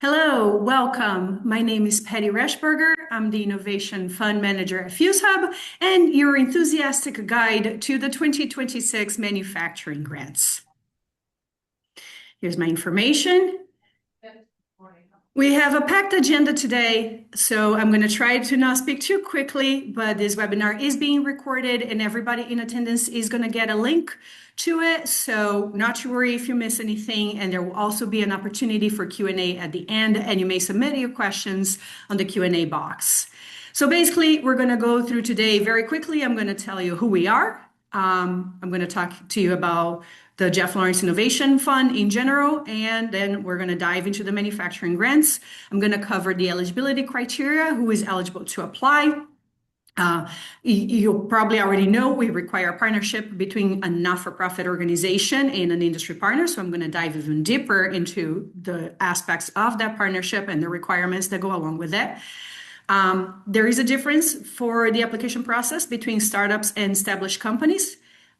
Hello, welcome. My name is Patty Rashberger. I'm the Innovation Fund Manager at FuzeHub and your enthusiastic guide to the 2026 Manufacturing Grants. Here's my information. We have a packed agenda today, so I'm going to try to not speak too quickly, but this webinar is being recorded and everybody in attendance is going to get a link to it. So not to worry if you miss anything, and there will also be an opportunity for Q&A at the end, and you may submit your questions on the Q&A box. So basically, we're going to go through today very quickly. I'm going to tell you who we are. I'm going to talk to you about the Jeff Lawrence Innovation Fund in general, and then we're going to dive into the manufacturing grants. I'm going to cover the eligibility criteria, who is eligible to apply. You probably already know we require a partnership between a not-for-profit organization and an industry partner, so I'm going to dive even deeper into the aspects of that partnership and the requirements that go along with it. There is a difference for the application process between startups and established companies.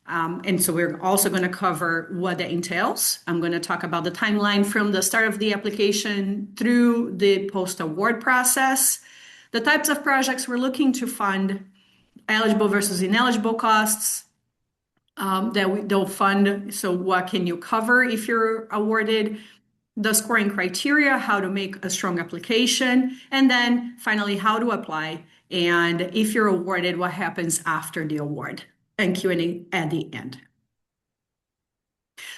And so we're also going to cover what that entails. I'm going to talk about the timeline from the start of the application through the post-award process, the types of projects we're looking to fund, eligible versus ineligible costs that they'll fund. So what can you cover if you're awarded? The scoring criteria, how to make a strong application, and then finally, how to apply. And if you're awarded, what happens after the award, and Q&A at the end.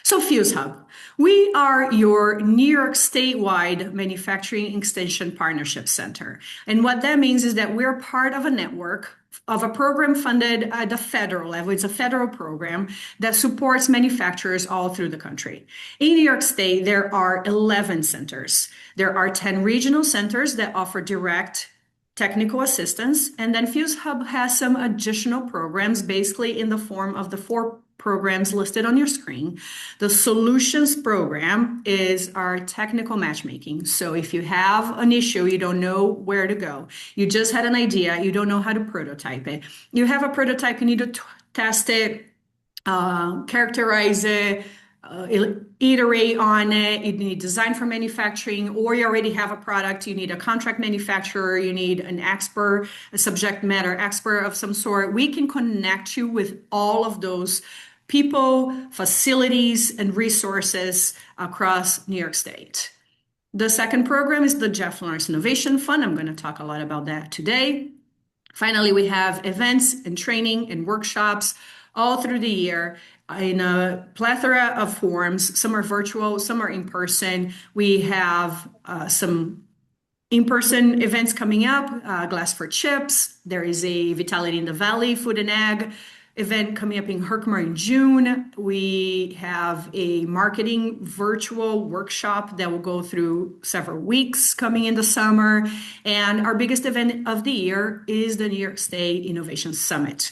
So FuzeHub, we are your New York statewide manufacturing extension partnership center. And what that means is that we're part of a network of a program funded at the federal level. It's a federal program that supports manufacturers all through the country. In New York State, there are 11 centers. There are 10 regional centers that offer direct technical assistance. And then FuzeHub has some additional programs, basically in the form of the 4 programs listed on your screen. The solutions program is our technical matchmaking. So if you have an issue, you don't know where to go, you just had an idea, you don't know how to prototype it, you have a prototype, you need to test it, characterize it, iterate on it, you need design for manufacturing, or you already have a product, you need a contract manufacturer, you need an expert, a subject matter expert of some sort. We can connect you with all of those people, facilities, and resources across New York State. The second program is the Jeff Lawrence Innovation Fund. I'm going to talk a lot about that today. Finally, we have events and training and workshops all through the year in a plethora of forms. Some are virtual, some are in person. We have some in-person events coming up, Glass for Chips. There is a Vitality in the Valley Food and Ag event coming up in Herkimer in June. We have a marketing virtual workshop that will go through several weeks coming in the summer. And our biggest event of the year is the New York State Innovation Summit.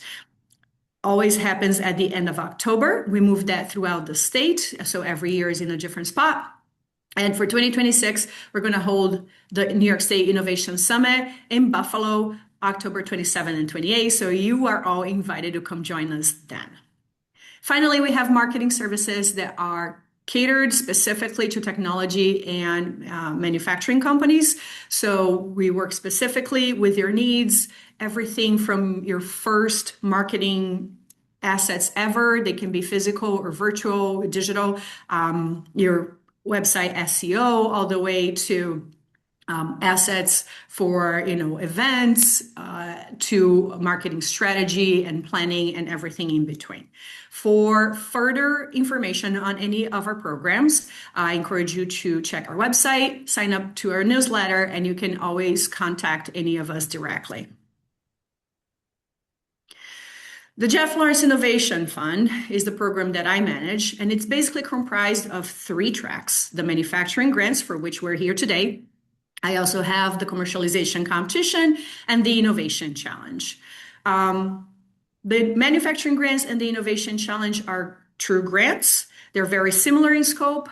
Always happens at the end of October. We move that throughout the state, so every year is in a different spot. And for 2026, we're going to hold the New York State Innovation Summit in Buffalo, October 27 and 28. So you are all invited to come join us then. Finally, we have marketing services that are catered specifically to technology and manufacturing companies. So we work specifically with your needs, everything from your first marketing assets ever. They can be physical or virtual, digital, your website SEO, all the way to assets for events, to marketing strategy and planning and everything in between. For further information on any of our programs, I encourage you to check our website, sign up to our newsletter, and you can always contact any of us directly. The Jeff Lawrence Innovation Fund is the program that I manage, and it's basically comprised of 3 tracks: the manufacturing grants, for which we're here today. I also have the commercialization competition and the innovation challenge. The manufacturing grants and the innovation challenge are true grants. They're very similar in scope,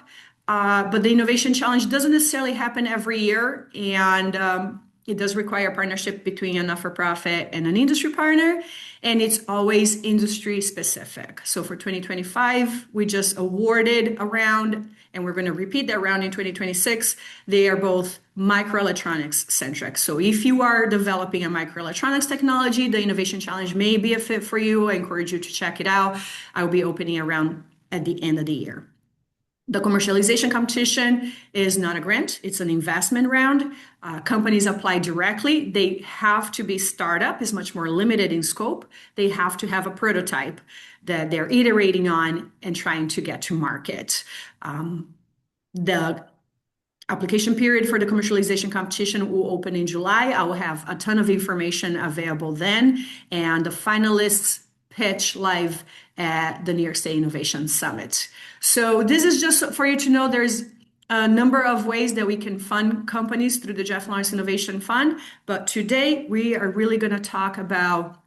but the innovation challenge doesn't necessarily happen every year. And It does require a partnership between a not-for-profit and an industry partner, and it's always industry specific. So for 2025, we just awarded a round, and we're going to repeat that round in 2026. They are both microelectronics centric. So if you are developing a microelectronics technology, the Innovation Challenge may be a fit for you. I encourage you to check it out. I'll be opening a round at the end of the year. The commercialization competition is not a grant, it's an investment round. Companies apply directly. They have to be startup, is much more limited in scope. They have to have a prototype that they're iterating on and trying to get to market. The application period for the commercialization competition will open in July. I will have a ton of information available then, and the finalists pitch live at the New York State Innovation Summit. So this is just for you to know there's a number of ways that we can fund companies through the Jeff Lawrence Innovation Fund. But today we are really going to talk about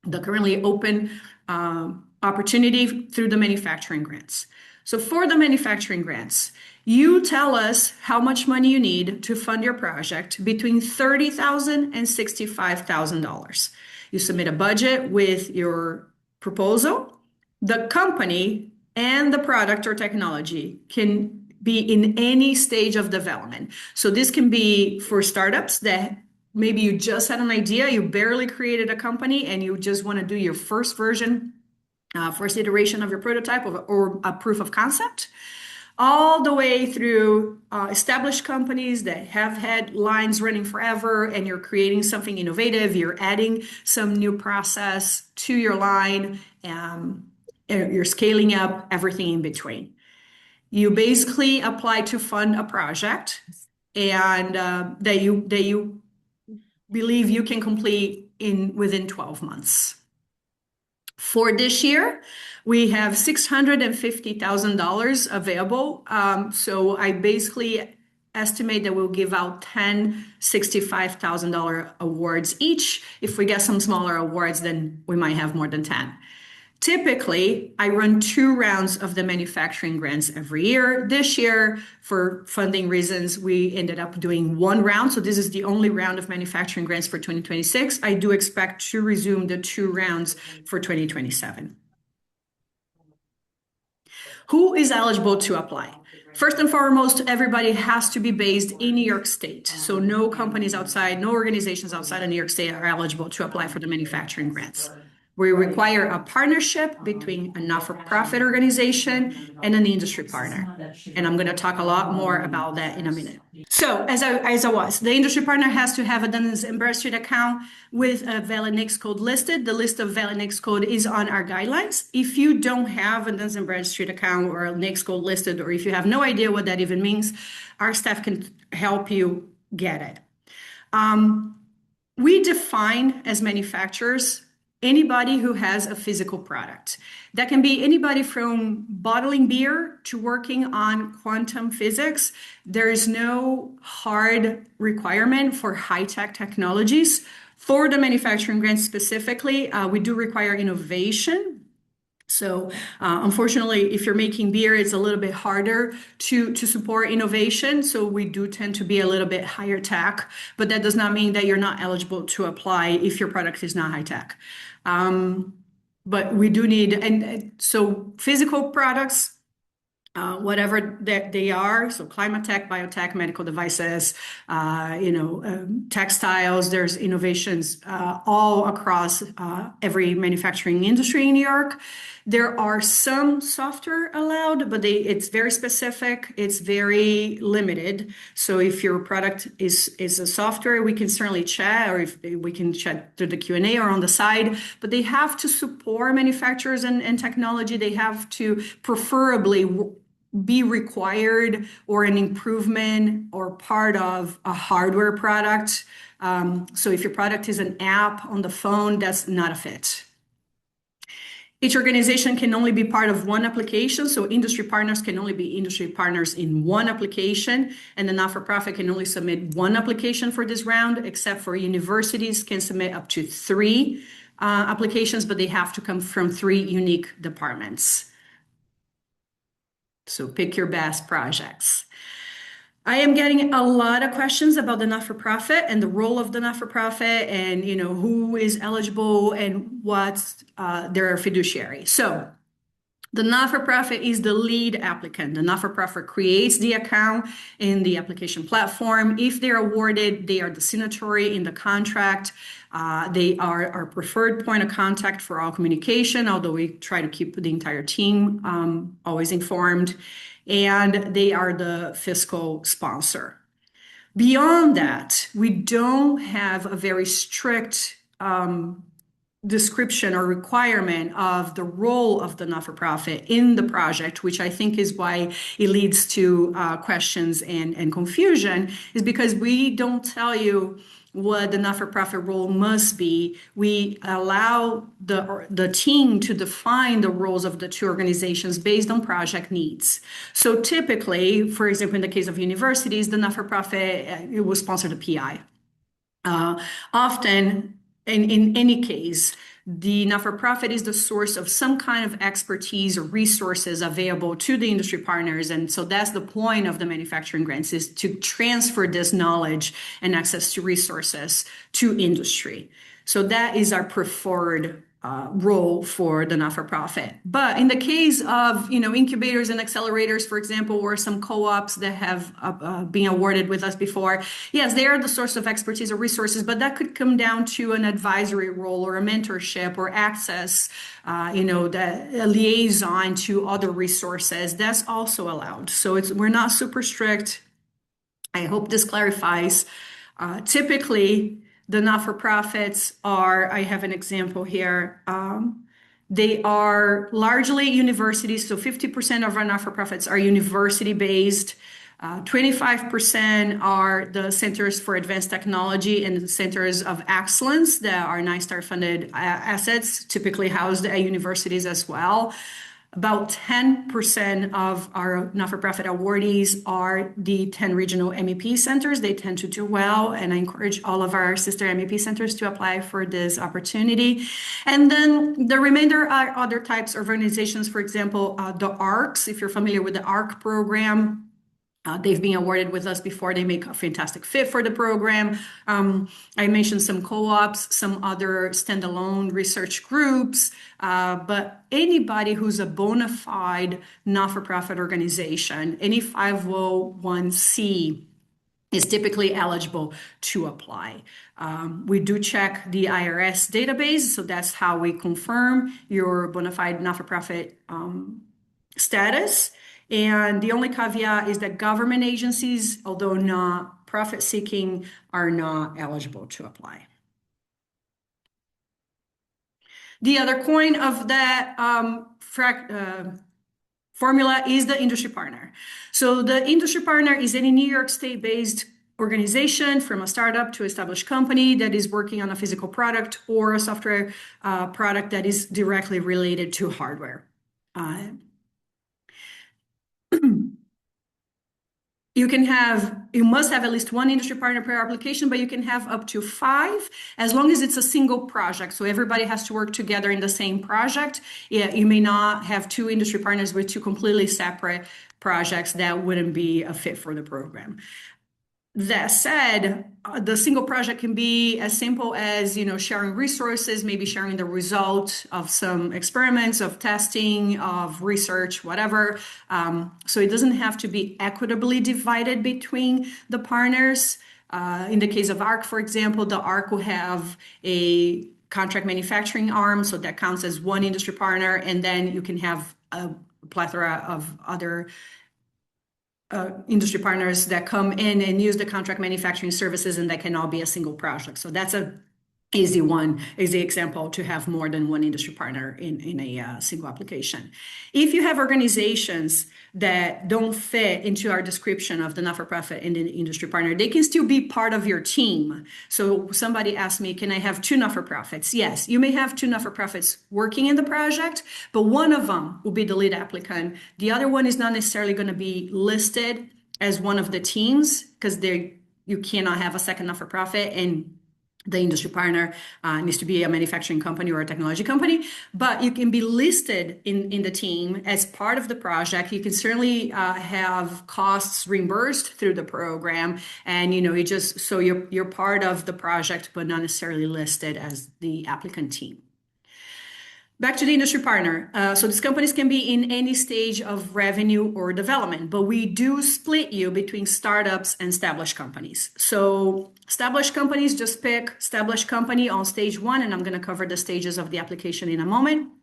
the currently open opportunity through the manufacturing grants. So for the manufacturing grants, you tell us how much money you need to fund your project between $30,000 and $65,000. You submit a budget with your proposal. The company and the product or technology can be in any stage of development. So this can be for startups that maybe you just had an idea, you barely created a company, and you just want to do your first version, first iteration of your prototype or a proof of concept, all the way through established companies that have had lines running forever, and you're creating something innovative, you're adding some new process to your line, and you're scaling up, everything in between. You basically apply to fund a project and that you believe you can complete within 12 months. For this year, we have $650,000 available. So I basically estimate that we'll give out 10 $65,000 awards each. If we get some smaller awards, then we might have more than 10. Typically, I run 2 rounds of the manufacturing grants every year. This year, for funding reasons, we ended up doing 1 round. So this is the only round of manufacturing grants for 2026. I do expect to resume the 2 rounds for 2027. Who is eligible to apply? First and foremost, everybody has to be based in New York State. So no companies outside, no organizations outside of New York State are eligible to apply for the manufacturing grants. We require a partnership between a not-for-profit organization and an industry partner. And I'm going to talk a lot more about that in a minute. So as I was, the industry partner has to have a Dun & Bradstreet account with a valid NAICS code listed. The list of valid NAICS code is on our guidelines. If you don't have a Dun & Bradstreet account or a NAICS code listed, or if you have no idea what that even means, our staff can help you get it. We define as manufacturers anybody who has a physical product. That can be anybody from bottling beer to working on quantum physics. There is no hard requirement for high-tech technologies. For the manufacturing grants specifically, we do require innovation. So unfortunately, if you're making beer, it's a little bit harder to support innovation. So we do tend to be a little bit higher tech, but that does not mean that you're not eligible to apply if your product is not high tech. But we do need, and so physical products, whatever that they are, so climate tech, biotech, medical devices, textiles, there's innovations all across every manufacturing industry in New York. There are some software allowed, but it's very specific, it's very limited. So if your product is a software, we can certainly chat, or if we can chat through the Q&A or on the side, but they have to support manufacturers and technology. They have to preferably be required or an improvement or part of a hardware product. So if your product is an app on the phone, that's not a fit. Each organization can only be part of one application. So industry partners can only be industry partners in one application, and the not-for-profit can only submit one application for this round, except for universities can submit up to 3 applications, but they have to come from 3 unique departments. So pick your best projects. I am getting a lot of questions about the not-for-profit and the role of the not-for-profit and who is eligible and what's their fiduciary. So the not-for-profit is the lead applicant. The not-for-profit creates the account in the application platform. If they're awarded, they are the signatory in the contract. They are our preferred point of contact for all communication, although we try to keep the entire team always informed. And they are the fiscal sponsor. Beyond that, we don't have a very strict description or requirement of the role of the not-for-profit in the project, which I think is why it leads to questions and confusion, is because we don't tell you what the not-for-profit role must be. We allow the team to define the roles of the two organizations based on project needs. So typically, for example, in the case of universities, the not-for-profit, it will sponsor the PI. Often, in any case, the not-for-profit is the source of some kind of expertise or resources available to the industry partners. And so that's the point of the manufacturing grants, is to transfer this knowledge and access to resources to industry. So that is our preferred role for the not-for-profit. But in the case of incubators and accelerators, for example, or some co-ops that have been awarded with us before, yes, they are the source of expertise or resources, but that could come down to an advisory role or a mentorship or access, a liaison to other resources. That's also allowed. So we're not super strict. I hope this clarifies. Typically, the not-for-profits are, I have an example here. They are largely universities. So 50% of our not-for-profits are university-based. 25% are the centers for advanced technology and the centers of excellence that are NYS funded assets, typically housed at universities as well. About 10% of our not-for-profit awardees are the 10 regional MEP centers. They tend to do well, and I encourage all of our sister MEP centers to apply for this opportunity. And then the remainder are other types of organizations, for example, the ARCs. If you're familiar with the ARC program, they've been awarded with us before. They make a fantastic fit for the program. I mentioned some co-ops, some other standalone research groups, but anybody who's a bona fide not-for-profit organization, any 501c is typically eligible to apply. We do check the IRS database, so that's how we confirm your bona fide not-for-profit status. And the only caveat is that government agencies, although not profit-seeking, are not eligible to apply. The other coin of that formula is the industry partner. So the industry partner is any New York State-based organization, from a startup to established company, that is working on a physical product or a software product that is directly related to hardware. You must have at least one industry partner per application, but you can have up to 5 as long as it's a single project. So everybody has to work together in the same project. Yeah, you may not have 2 industry partners with 2 completely separate projects. That wouldn't be a fit for the program. That said, the single project can be as simple as sharing resources, maybe sharing the result of some experiments, of testing, of research, whatever. So it doesn't have to be equitably divided between the partners. In the case of ARC, for example, the ARC will have a contract manufacturing arm, so that counts as one industry partner, and then you can have a plethora of other industry partners that come in and use the contract manufacturing services, and that can all be a single project. So that's a easy example to have more than one industry partner in a single application. If you have organizations that don't fit into our description of the not-for-profit and the industry partner, they can still be part of your team. So somebody asked me, can I have 2 not-for-profits? Yes, you may have 2 not-for-profits working in the project, but one of them will be the lead applicant. The other one is not necessarily going to be listed as one of the teams, because you cannot have a second not-for-profit and The industry partner needs to be a manufacturing company or a technology company, but you can be listed in the team as part of the project. You can certainly have costs reimbursed through the program, and you just so you're part of the project, but not necessarily listed as the applicant team. Back to the industry partner. So these companies can be in any stage of revenue or development, but we do split you between startups and established companies. So established companies, just pick established company on stage 1, and I'm going to cover the stages of the application in a moment.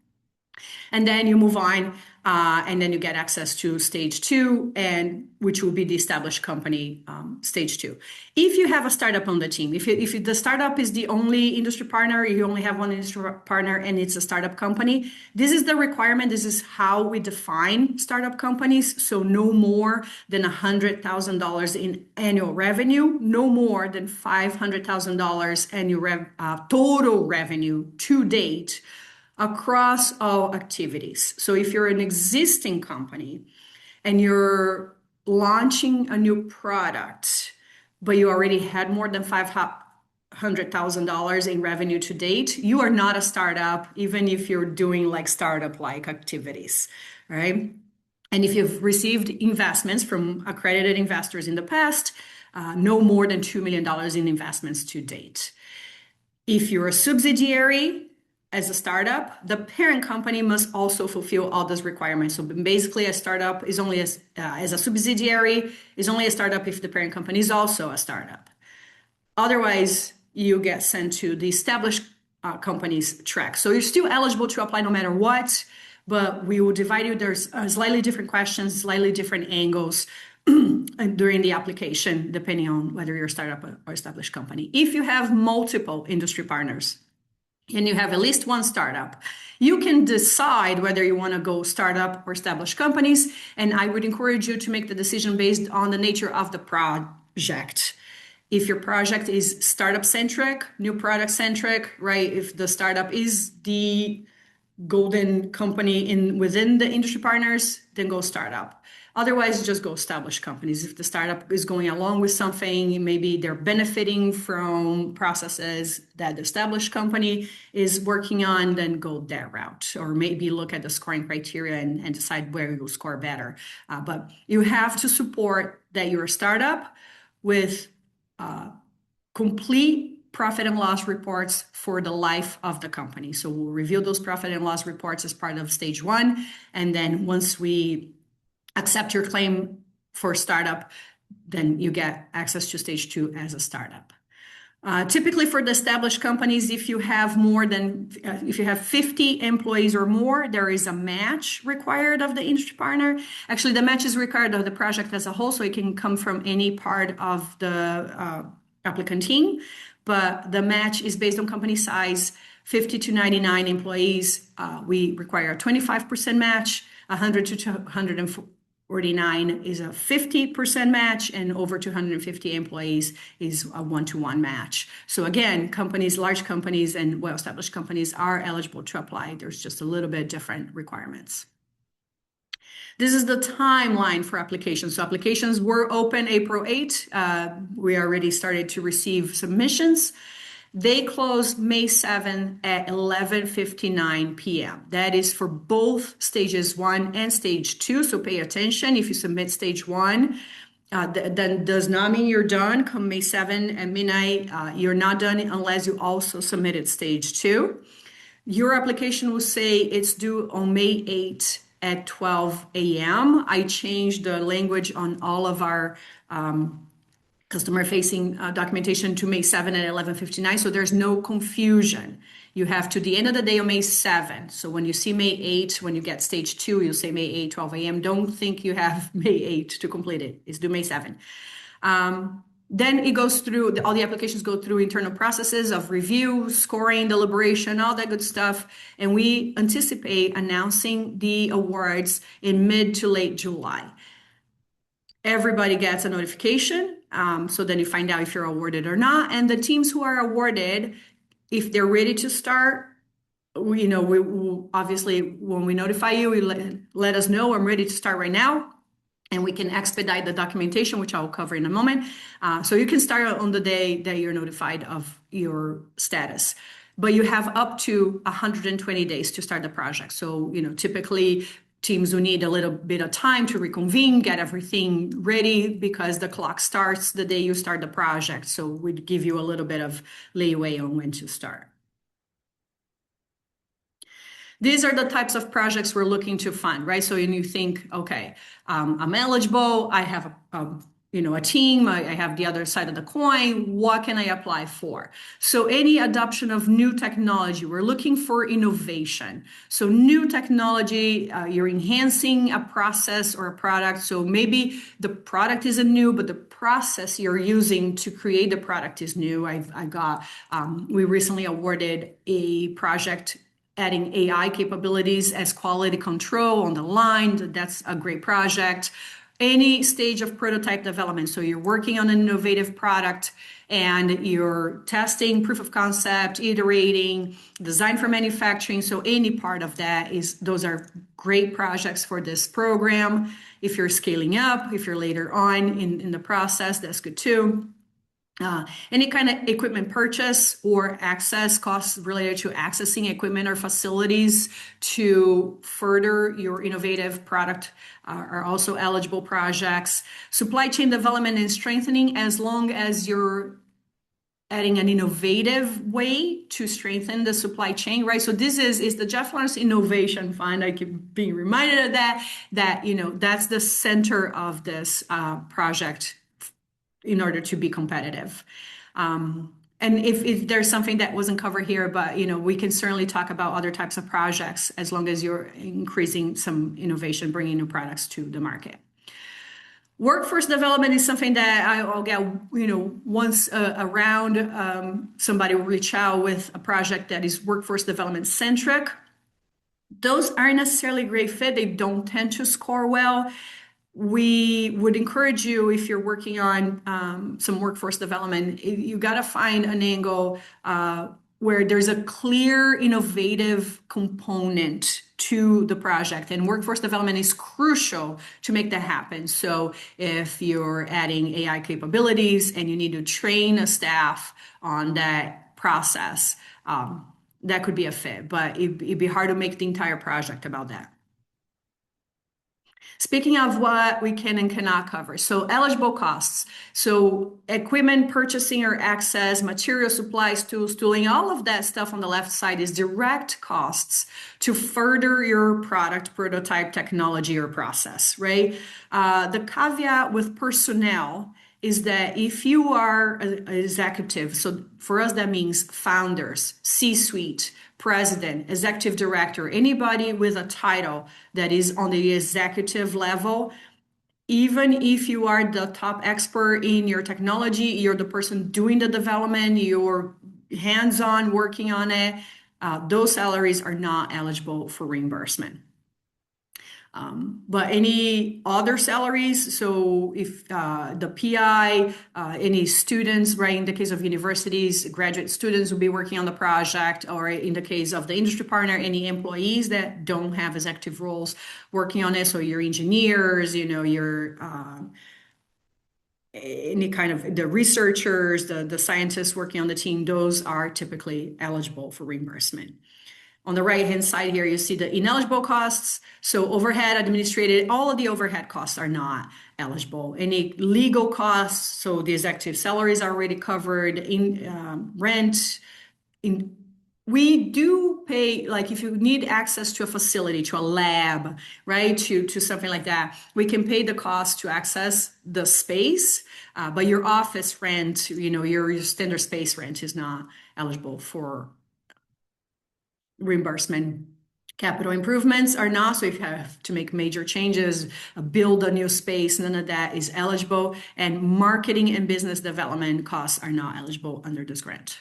And then you move on, and then you get access to stage 2, and which will be the established company stage 2. If you have a startup on the team, if the startup is the only industry partner, you only have one industry partner and it's a startup company, this is the requirement. This is how we define startup companies. So no more than $100,000 in annual revenue, no more than $500,000 annual total revenue to date across all activities. So if you're an existing company and you're launching a new product, but you already had more than $500,000 in revenue to date, you are not a startup, even if you're doing like startup-like activities, right? And if you've received investments from accredited investors in the past, no more than $2 million in investments to date. If you're a subsidiary, as a startup, the parent company must also fulfill all those requirements. So basically, a startup is only as a subsidiary is only a startup if the parent company is also a startup. Otherwise, you get sent to the established companies track. So you're still eligible to apply no matter what, but we will divide you. There's slightly different questions, slightly different angles during the application, depending on whether you're a startup or established company. If you have multiple industry partners, and you have at least one startup, you can decide whether you want to go startup or established companies. And I would encourage you to make the decision based on the nature of the project. If your project is startup centric, new product centric, right? If the startup is the golden company within the industry partners, then go startup. Otherwise, just go established companies. If the startup is going along with something, maybe they're benefiting from processes that the established company is working on, then go that route. Or maybe look at the scoring criteria and decide where you'll score better. But you have to support that you're a startup with complete profit and loss reports for the life of the company. So we'll review those profit and loss reports as part of stage 1. And then once we accept your claim for startup, then you get access to stage 2 as a startup. Typically for the established companies, if you have 50 employees or more, there is a match required of the industry partner. Actually, the match is required of the project as a whole, so it can come from any part of the applicant team. But the match is based on company size. 50 to 99 employees, we require a 25% match. 100 to 249 is a 50% match, and over 250 employees is a 1-to-1 match. So again, companies, large companies and well-established companies are eligible to apply. There's just a little bit different requirements. This is the timeline for applications. So applications were open April 8. We already started to receive submissions. They close May 7 at 11:59 p.m. That is for both stages 1 and stage 2. So pay attention. If you submit stage 1, then does not mean you're done. Come May 7 at midnight, you're not done unless you also submitted stage 2. Your application will say it's due on May 8 at 12 a.m. I changed the language on all of our customer-facing documentation to May 7 at 11:59, so there's no confusion. You have to the end of the day on May 7. So when you see May 8, when you get stage 2, you'll say May 8, 12 a.m. Don't think you have May 8 to complete it. It's due May 7. Then it goes through, all the applications go through internal processes of review, scoring, deliberation, all that good stuff. And we anticipate announcing the awards in mid to late July. Everybody gets a notification. So then you find out if you're awarded or not. And the teams who are awarded, if they're ready to start, we will obviously, when we notify you, let us know I'm ready to start right now. And we can expedite the documentation, which I'll cover in a moment. So you can start on the day that you're notified of your status. But you have up to 120 days to start the project. So, typically teams will need a little bit of time to reconvene, get everything ready because the clock starts the day you start the project. So we'd give you a little bit of leeway on when to start. These are the types of projects we're looking to fund, right? So when you think, okay, I'm eligible, I have a team, I have the other side of the coin, what can I apply for? So any adoption of new technology, we're looking for innovation. So new technology, you're enhancing a process or a product. So maybe the product isn't new, but the process you're using to create the product is new. We recently awarded a project adding AI capabilities as quality control on the line. That's a great project. Any stage of prototype development. So you're working on an innovative product and you're testing proof of concept, iterating, design for manufacturing. So any part of that those are great projects for this program. If you're scaling up, if you're later on in the process, that's good too. Any kind of equipment purchase or access costs related to accessing equipment or facilities to further your innovative product are also eligible projects. Supply chain development and strengthening, as long as you're adding an innovative way to strengthen the supply chain, right? So this is the Jeff Lawrence Innovation Fund. I keep being reminded of that that's the center of this project in order to be competitive. And if there's something that wasn't covered here, but we can certainly talk about other types of projects as long as you're increasing some innovation, bringing new products to the market. Workforce development is something that I'll get, once around, somebody will reach out with a project that is workforce development centric. Those aren't necessarily a great fit. They don't tend to score well. We would encourage you, if you're working on some workforce development, you got to find an angle where there's a clear innovative component to the project, and workforce development is crucial to make that happen. So if you're adding AI capabilities and you need to train a staff on that process, that could be a fit, but it'd be hard to make the entire project about that. Speaking of what we can and cannot cover, so eligible costs. So equipment purchasing or access, material supplies, tools, tooling, all of that stuff on the left side is direct costs to further your product, prototype, technology, or process, right? The caveat with personnel is that if you are an executive, so for us that means founders, C-suite, president, executive director, anybody with a title that is on the executive level, even if you are the top expert in your technology, you're the person doing the development, you're hands-on working on it, those salaries are not eligible for reimbursement. But any other salaries, so if the PI, any students, right, in the case of universities, graduate students will be working on the project, or in the case of the industry partner, any employees that don't have executive roles working on it, so your engineers, your any kind of the researchers, the scientists working on the team, those are typically eligible for reimbursement. On the right-hand side here, you see the ineligible costs. So overhead, administrative, all of the overhead costs are not eligible. Any legal costs, so the executive salaries are already covered, in rent. We do pay, like if you need access to a facility, to a lab, right, to something like that, we can pay the cost to access the space, but your office rent, your standard space rent is not eligible for reimbursement. Capital improvements are not, so if you have to make major changes, build a new space, none of that is eligible, and marketing and business development costs are not eligible under this grant.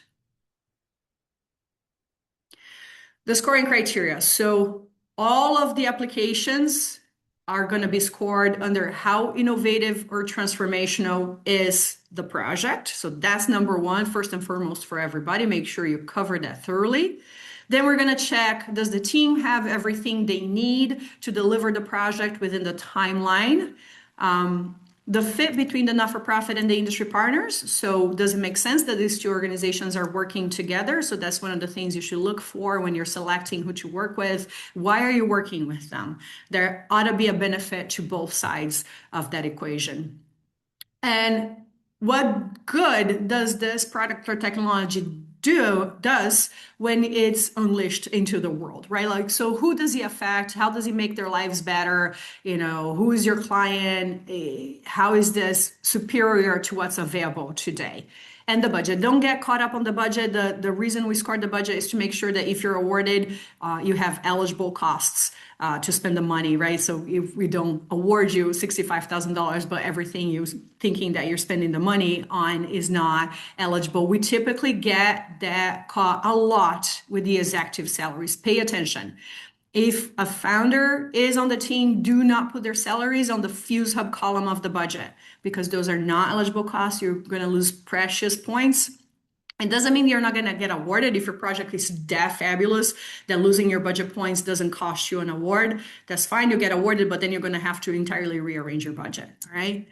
The scoring criteria. So all of the applications are going to be scored under how innovative or transformational is the project. So that's number one, first and foremost for everybody. Make sure you cover that thoroughly. Then we're going to check, does the team have everything they need to deliver the project within the timeline? the fit between the not-for-profit and the industry partners. So does it make sense that these two organizations are working together? So that's one of the things you should look for when you're selecting who to work with. Why are you working with them? There ought to be a benefit to both sides of that equation. And what good does this product or technology does when it's unleashed into the world, right? Like, so who does it affect? How does it make their lives better? Who is your client? How is this superior to what's available today? And the budget. Don't get caught up on the budget. The reason we scored the budget is to make sure that if you're awarded, you have eligible costs to spend the money, right? So if we don't award you $65,000, but everything you're thinking that you're spending the money on is not eligible, we typically get that caught a lot with the executive salaries. Pay attention. If a founder is on the team, do not put their salaries on the FuzeHub column of the budget because those are not eligible costs. You're going to lose precious points. It doesn't mean you're not going to get awarded if your project is that fabulous that losing your budget points doesn't cost you an award. That's fine, you get awarded, but then you're going to have to entirely rearrange your budget, all right?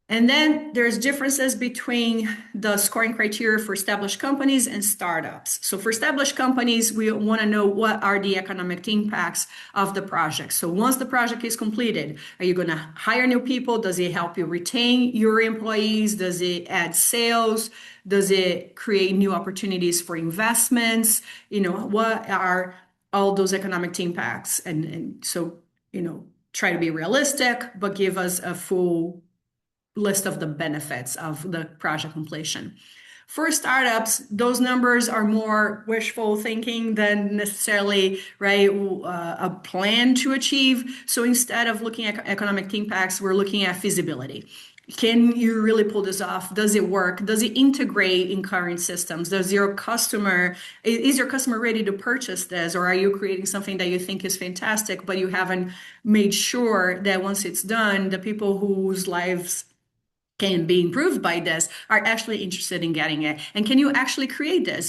And then there's differences between the scoring criteria for established companies and startups. So for established companies, we want to know what are the economic impacts of the project. So once the project is completed, are you going to hire new people? Does it help you retain your employees? Does it add sales? Does it create new opportunities for investments? What are all those economic impacts? And so, try to be realistic, but give us a full list of the benefits of the project completion. For startups, those numbers are more wishful thinking than necessarily, right, a plan to achieve. So instead of looking at economic impacts, we're looking at feasibility. Can you really pull this off? Does it work? Does it integrate in current systems? Is your customer ready to purchase this? Or are you creating something that you think is fantastic, but you haven't made sure that once it's done, the people whose lives can be improved by this are actually interested in getting it? And can you actually create this?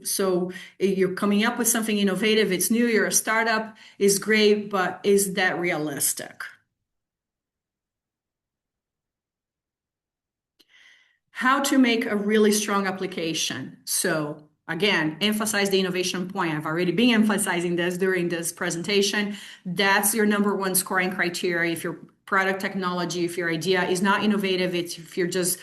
So you're coming up with something innovative, it's new, you're a startup, is great, but is that realistic? How to make a really strong application. So again, emphasize the innovation point. I've already been emphasizing this during this presentation. That's your number one scoring criteria. If your product technology, if your idea is not innovative, if you're just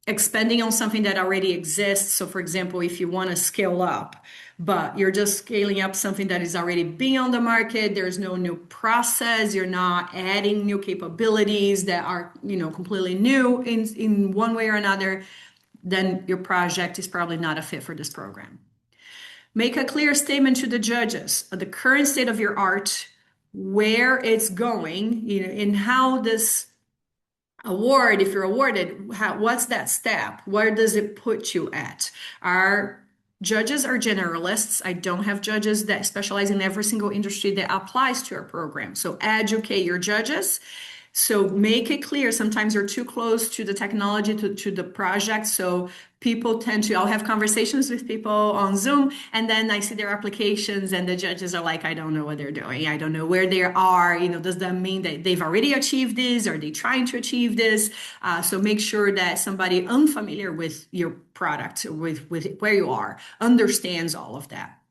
expanding on something that already exists. So for example, if you want to scale up, but you're just scaling up something that is already being on the market, there's no new process, you're not adding new capabilities that are, completely new in one way or another, then your project is probably not a fit for this program. Make a clear statement to the judges of the current state of your art, where it's going, and how this award, if you're awarded, what's that step? Where does it put you at? Our judges are generalists. I don't have judges that specialize in every single industry that applies to our program. So educate your judges. So make it clear. Sometimes you're too close to the technology, to the project. So people I'll have conversations with people on Zoom, and then I see their applications and the judges are like, I don't know what they're doing. I don't know where they are. Does that mean that they've already achieved this? Are they trying to achieve this? So make sure that somebody unfamiliar with your product, with where you are, understands all of that.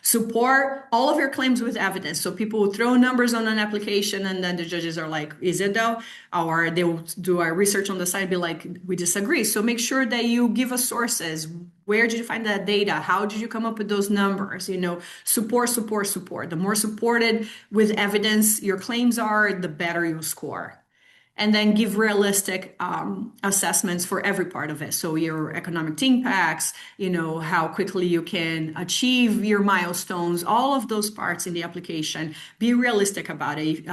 Support all of your claims with evidence. So people will throw numbers on an application and then the judges are like, is it though? Or they will do our research on the side, be like, we disagree. So make sure that you give us sources. Where did you find that data? How did you come up with those numbers? Support. The more supported with evidence your claims are, the better you score. And then give realistic assessments for every part of it. So your economic impacts, how quickly you can achieve your milestones, all of those parts in the application. Be realistic about it.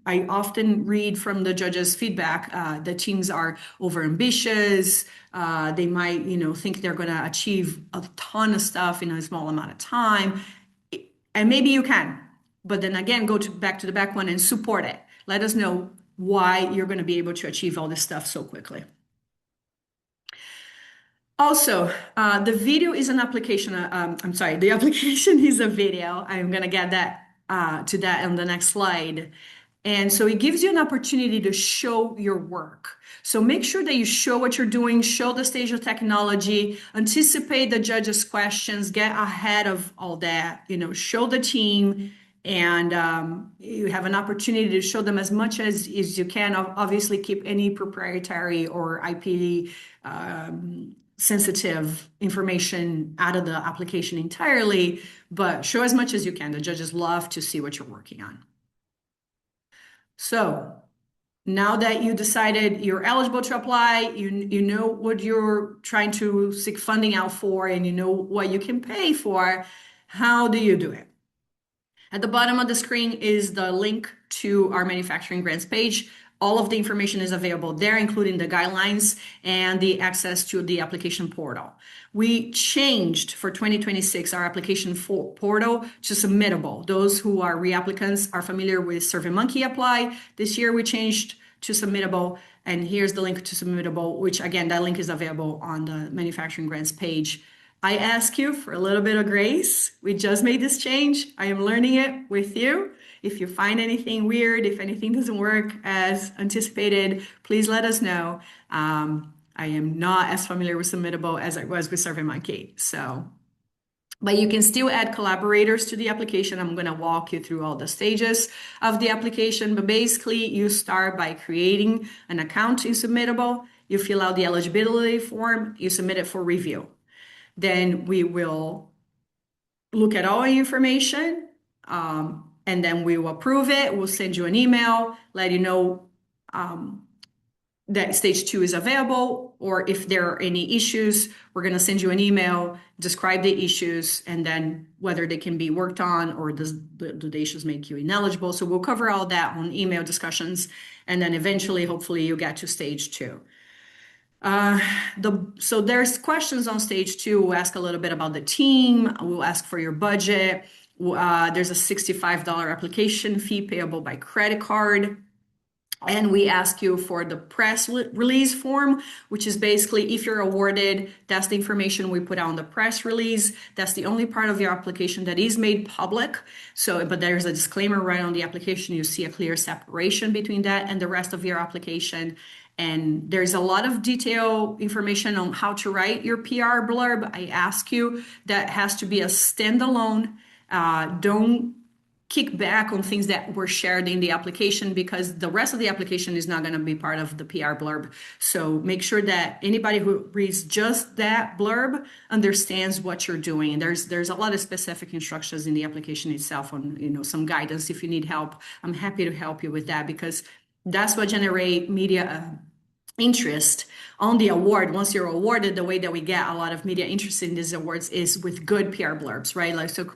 I often read from the judges' feedback that teams are overambitious. They might, think they're going to achieve a ton of stuff in a small amount of time. And maybe you can, but then again, back to the back one and support it. Let us know why you're going to be able to achieve all this stuff so quickly. Also, the video is an application. I'm sorry, the application is a video. I'm going to get to that on the next slide. And so it gives you an opportunity to show your work. So make sure that you show what you're doing, show the stage of technology, anticipate the judges' questions, get ahead of all that, show the team, and you have an opportunity to show them as much as you can. Obviously, keep any proprietary or IP sensitive information out of the application entirely, but show as much as you can. The judges love to see what you're working on. So now that you decided you're eligible to apply, you know what you're trying to seek funding out for, and you know what you can pay for, how do you do it? At the bottom of the screen is the link to our manufacturing grants page. All of the information is available there, including the guidelines and the access to the application portal. We changed for 2026 our application portal to submittable. Those who are reapplicants are familiar with SurveyMonkey Apply. This year we changed to submittable, and here's the link to submittable, which again, that link is available on the manufacturing grants page. I ask you for a little bit of grace. We just made this change. I am learning it with you. If you find anything weird, if anything doesn't work as anticipated, please let us know. I am not as familiar with Submittable as I was with SurveyMonkey. But you can still add collaborators to the application. I'm going to walk you through all the stages of the application. But basically, you start by creating an account in Submittable. You fill out the eligibility form. You submit it for review. Then we will look at all your information, and then we will approve it. We'll send you an email, let you know that stage 2 is available, or if there are any issues, we're going to send you an email, describe the issues, and then whether they can be worked on, or do the issues make you ineligible. So we'll cover all that on email discussions, and then eventually, hopefully, you get to stage 2. So there's questions on stage 2. We'll ask a little bit about the team. We'll ask for your budget. There's a $65 application fee payable by credit card. And we ask you for the press release form, which is basically if you're awarded, that's the information we put out on the press release. That's the only part of your application that is made public. But there's a disclaimer right on the application. You see a clear separation between that and the rest of your application. And there's a lot of detail information on how to write your PR blurb. I ask you, that has to be a standalone. Don't kick back on things that were shared in the application, because the rest of the application is not going to be part of the PR blurb. So make sure that anybody who reads just that blurb understands what you're doing. And there's a lot of specific instructions in the application itself on, some guidance. If you need help, I'm happy to help you with that, because that's what generates media interest on the award. Once you're awarded, the way that we get a lot of media interest in these awards is with good PR blurbs, right? So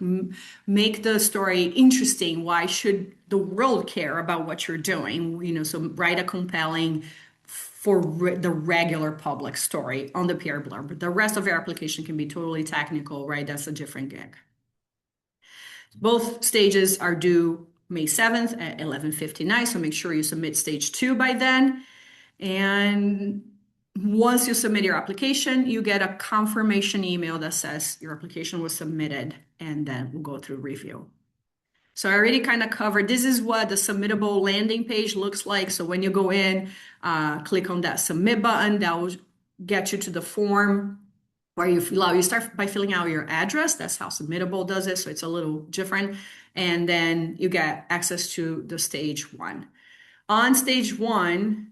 make the story interesting. Why should the world care about what you're doing? So write a compelling for the regular public story on the PR blurb. The rest of your application can be totally technical, right? That's a different gig. Both stages are due May 7th at 11:59. So make sure you submit stage 2 by then. And once you submit your application, you get a confirmation email that says your application was submitted, and then we'll go through review. So I already kind of covered, this is what the submittable landing page looks like. So when you go in, click on that submit button, that will get you to the form where you start by filling out your address. That's how submittable does it. So it's a little different. And then you get access to the stage 1. On stage 1,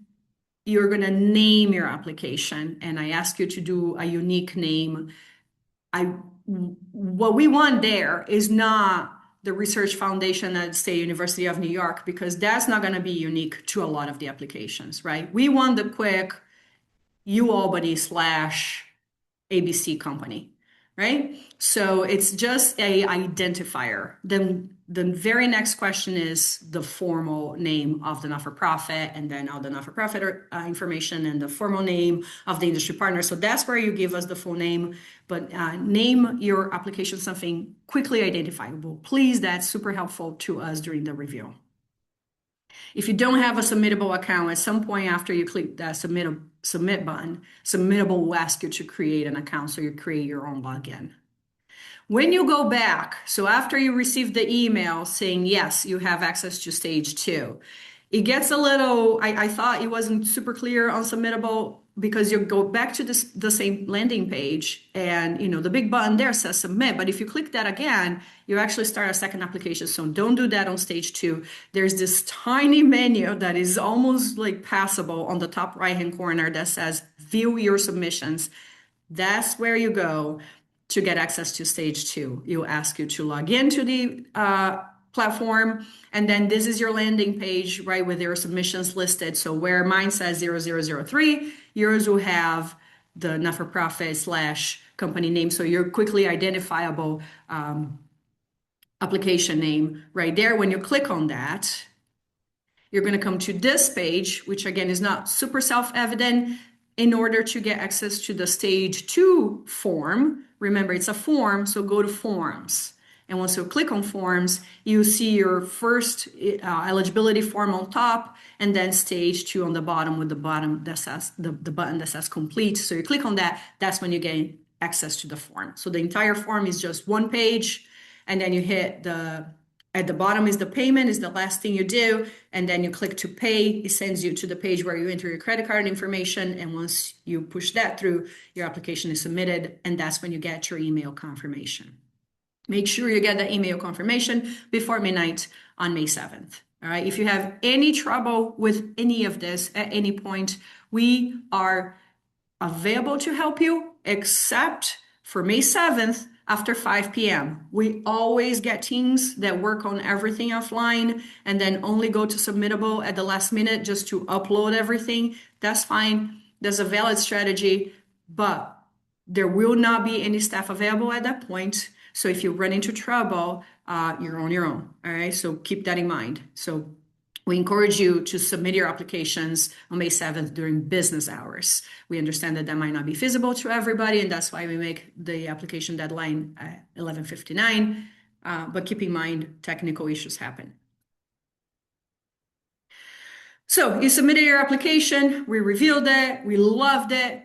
you're going to name your application, and I ask you to do a unique name. What we want there is not the Research Foundation at State University of New York, because that's not going to be unique to a lot of the applications, right? We want the quick UAlbany / ABC company, right? So it's just a identifier. Then the very next question is the formal name of the not-for-profit, and then all the not-for-profit information and the formal name of the industry partner. So that's where you give us the full name, but name your application something quickly identifiable. Please, that's super helpful to us during the review. If you don't have a submittable account, at some point after you click that submit button, submittable will ask you to create an account, so you create your own login. When you go back, so after you receive the email saying, yes, you have access to stage 2, it gets a little, I thought it wasn't super clear on submittable because you go back to the same landing page and the big button there says submit. But if you click that again, you actually start a second application. So don't do that on stage 2. There's this tiny menu that is almost like passable on the top right-hand corner that says view your submissions. That's where you go to get access to stage 2. It'll ask you to log into the platform, and then this is your landing page, right, with your submissions listed. So where mine says 0003, yours will have the not-for-profit / company name, so your quickly identifiable application name right there. When you click on that, you're going to come to this page, which again is not super self-evident. In order to get access to the stage 2 form, remember it's a form, so go to forms. And once you click on forms, you see your first eligibility form on top, and then stage 2 on the bottom with the bottom that says the button that says complete. So you click on that, that's when you gain access to the form. So the entire form is just one page, and then you hit at the bottom is the payment, is the last thing you do, and then you click to pay. It sends you to the page where you enter your credit card information, and once you push that through, your application is submitted, and that's when you get your email confirmation. Make sure you get the email confirmation before midnight on May 7th. All right. If you have any trouble with any of this at any point, we are available to help you, except for May 7th after 5 p.m. We always get teams that work on everything offline and then only go to submittable at the last minute just to upload everything. That's fine. That's a valid strategy, but there will not be any staff available at that point. So if you run into trouble, you're on your own. All right. So keep that in mind. So we encourage you to submit your applications on May 7th during business hours. We understand that might not be feasible to everybody, and that's why we make the application deadline at 11:59. But keep in mind, technical issues happen. So you submitted your application. We reviewed it. We loved it.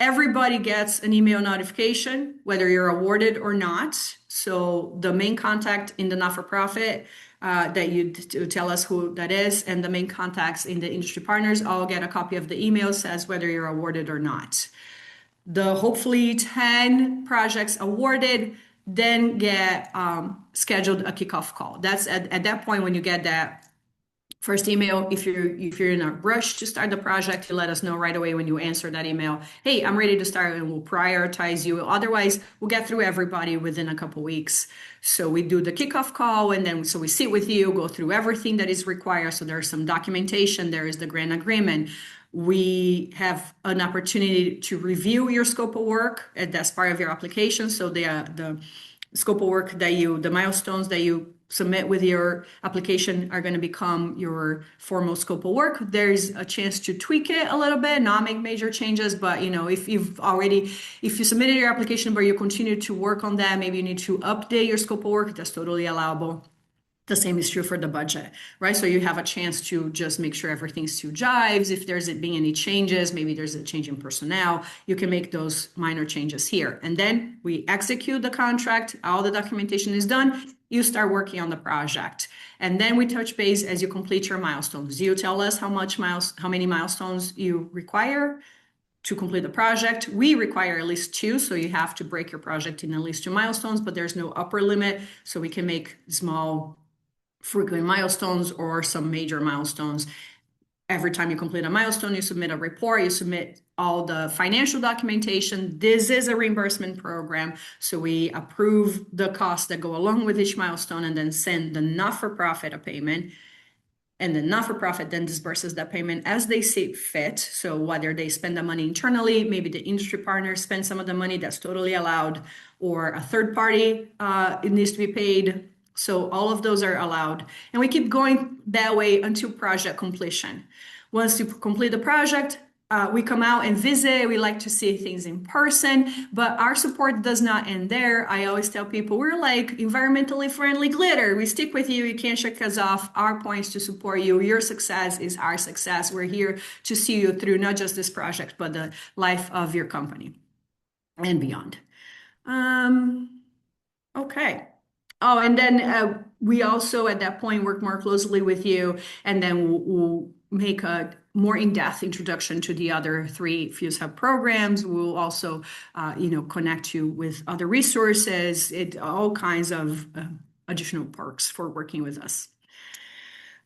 Everybody gets an email notification, whether you're awarded or not. So the main contact in the not-for-profit that you tell us who that is, and the main contacts in the industry partners all get a copy of the email, says whether you're awarded or not. The hopefully 10 projects awarded then get scheduled a kickoff call. That's at that point when you get that first email. If you're in a rush to start the project, you let us know right away when you answer that email. Hey, I'm ready to start, and we'll prioritize you. Otherwise, we'll get through everybody within a couple weeks. So we do the kickoff call, and then so we sit with you, go through everything that is required. So there's some documentation. There is the grant agreement. We have an opportunity to review your scope of work, and that's part of your application. So the scope of work the milestones that you submit with your application are going to become your formal scope of work. There's a chance to tweak it a little bit, not make major changes, but if you submitted your application but you continue to work on that, maybe you need to update your scope of work. That's totally allowable. The same is true for the budget, right? So you have a chance to just make sure everything still jives. If there's been any changes, maybe there's a change in personnel, you can make those minor changes here. And then we execute the contract. All the documentation is done. You start working on the project. And then we touch base as you complete your milestones. You tell us how many milestones you require to complete the project. We require at least 2, so you have to break your project in at least 2 milestones, but there's no upper limit, so we can make small frequent milestones or some major milestones. Every time you complete a milestone, you submit a report, you submit all the financial documentation. This is a reimbursement program, so we approve the costs that go along with each milestone and then send the not-for-profit a payment. And the not-for-profit then disburses that payment as they see fit. So whether they spend the money internally, maybe the industry partner spend some of the money, that's totally allowed, or a third party, it needs to be paid. So all of those are allowed. And we keep going that way until project completion. Once you complete the project, we come out and visit. We like to see things in person, but our support does not end there. I always tell people we're like environmentally friendly glitter. We stick with you. You can't shake us off. Our point is to support you. Your success is our success. We're here to see you through not just this project, but the life of your company and beyond. Okay. Oh, and then we also at that point work more closely with you, and then we'll make a more in-depth introduction to the other three FuzeHub programs. We'll also, connect you with other resources, all kinds of additional perks for working with us.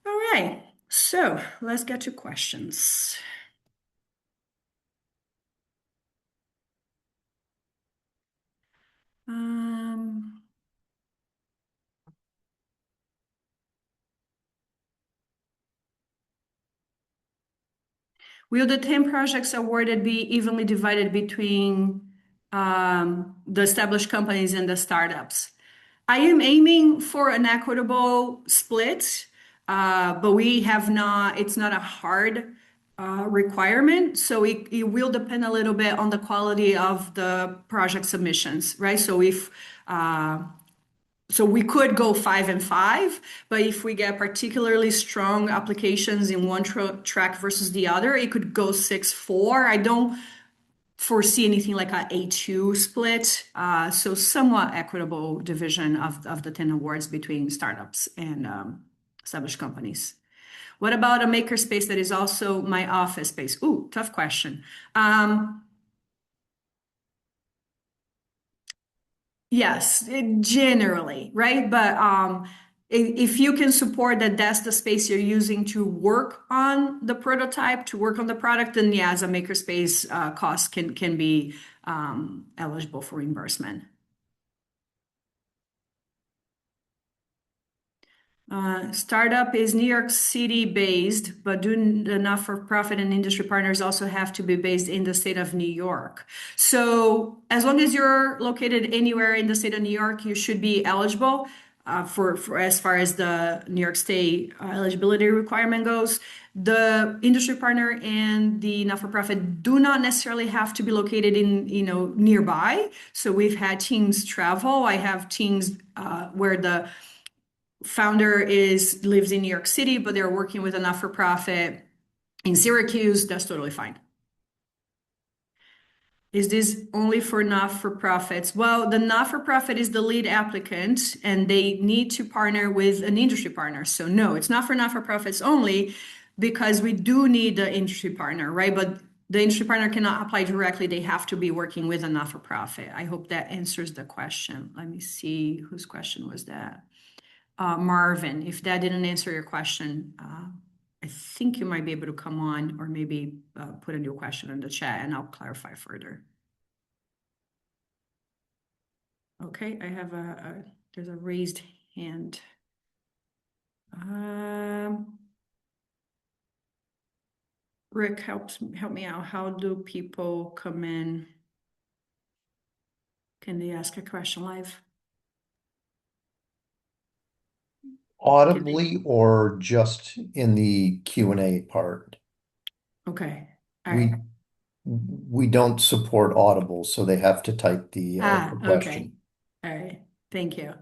All right, so let's get to questions. Um, Will the 10 projects awarded be evenly divided between the established companies and the startups? I am aiming for an equitable split, but we have not, it's not a hard requirement. So it will depend a little bit on the quality of the project submissions, right? So we could go 5 and 5, but if we get particularly strong applications in one track versus the other, it could go 6-4. I don't foresee anything like a A2 split. So somewhat equitable division of the 10 awards between startups and established companies. What about a makerspace that is also my office space? Ooh, tough question. Yes, generally, right? But if you can support that that's the space you're using to work on the prototype, to work on the product, then yeah, as a makerspace, cost can be eligible for reimbursement. Startup is New York City based, but do the not-for-profit and industry partners also have to be based in the state of New York? So as long as you're located anywhere in the state of New York, you should be eligible for as far as the New York State eligibility requirement goes. The industry partner and the not-for-profit do not necessarily have to be located in, nearby. So we've had teams travel. I have teams where the founder lives in New York City, but they're working with a not-for-profit in Syracuse. That's totally fine. Is this only for not-for-profits? Well, the not-for-profit is the lead applicant and they need to partner with an industry partner. So no, it's not for not-for-profits only because we do need the industry partner, right? But the industry partner cannot apply directly. They have to be working with a not-for-profit. I hope that answers the question. Let me see whose question was that. Marvin, if that didn't answer your question, I think you might be able to come on or maybe put a new question in the chat and I'll clarify further. Okay, I have there's a raised hand. Rick, help me out. How do people come in? Can they ask a question live? Audibly or just in the Q&A part? Okay. All We right. we don't support Audible, so they have to type the Okay. question. All right. Thank you.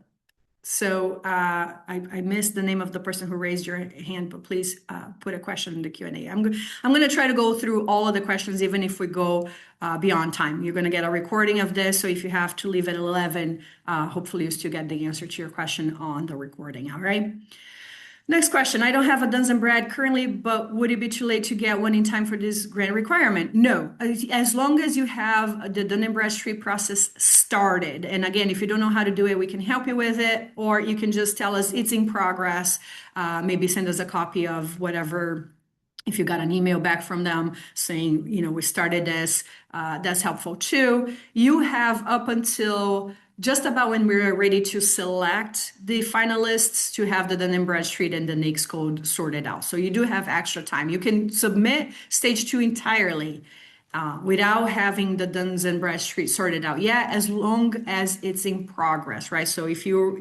So I missed the name of the person who raised your hand, but please put a question in the Q&A. I'm going to try to go through all of the questions, even if we go beyond time. You're going to get a recording of this, so if you have to leave at 11, hopefully you still get the answer to your question on the recording, all right? Next question. I don't have a Duns & Brad currently, but would it be too late to get one in time for this grant requirement? No. As long as you have the Dun & Bradstreet process started. And again, if you don't know how to do it, we can help you with it, or you can just tell us it's in progress. Maybe send us a copy of whatever. If you got an email back from them saying, we started this, that's helpful too. You have up until just about when we're ready to select the finalists to have the Dun & Bradstreet and the NAICS code sorted out. So you do have extra time. You can submit stage 2 entirely without having the Duns & Bradstreet sorted out yet, as long as it's in progress, right? So if you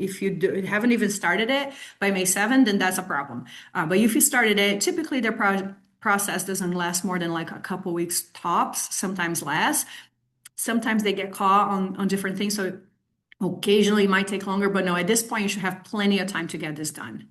haven't even started it by May 7th, then that's a problem. But if you started it, typically the process doesn't last more than like a couple weeks tops, sometimes less. Sometimes they get caught on different things, so occasionally it might take longer, but no, at this point, you should have plenty of time to get this done.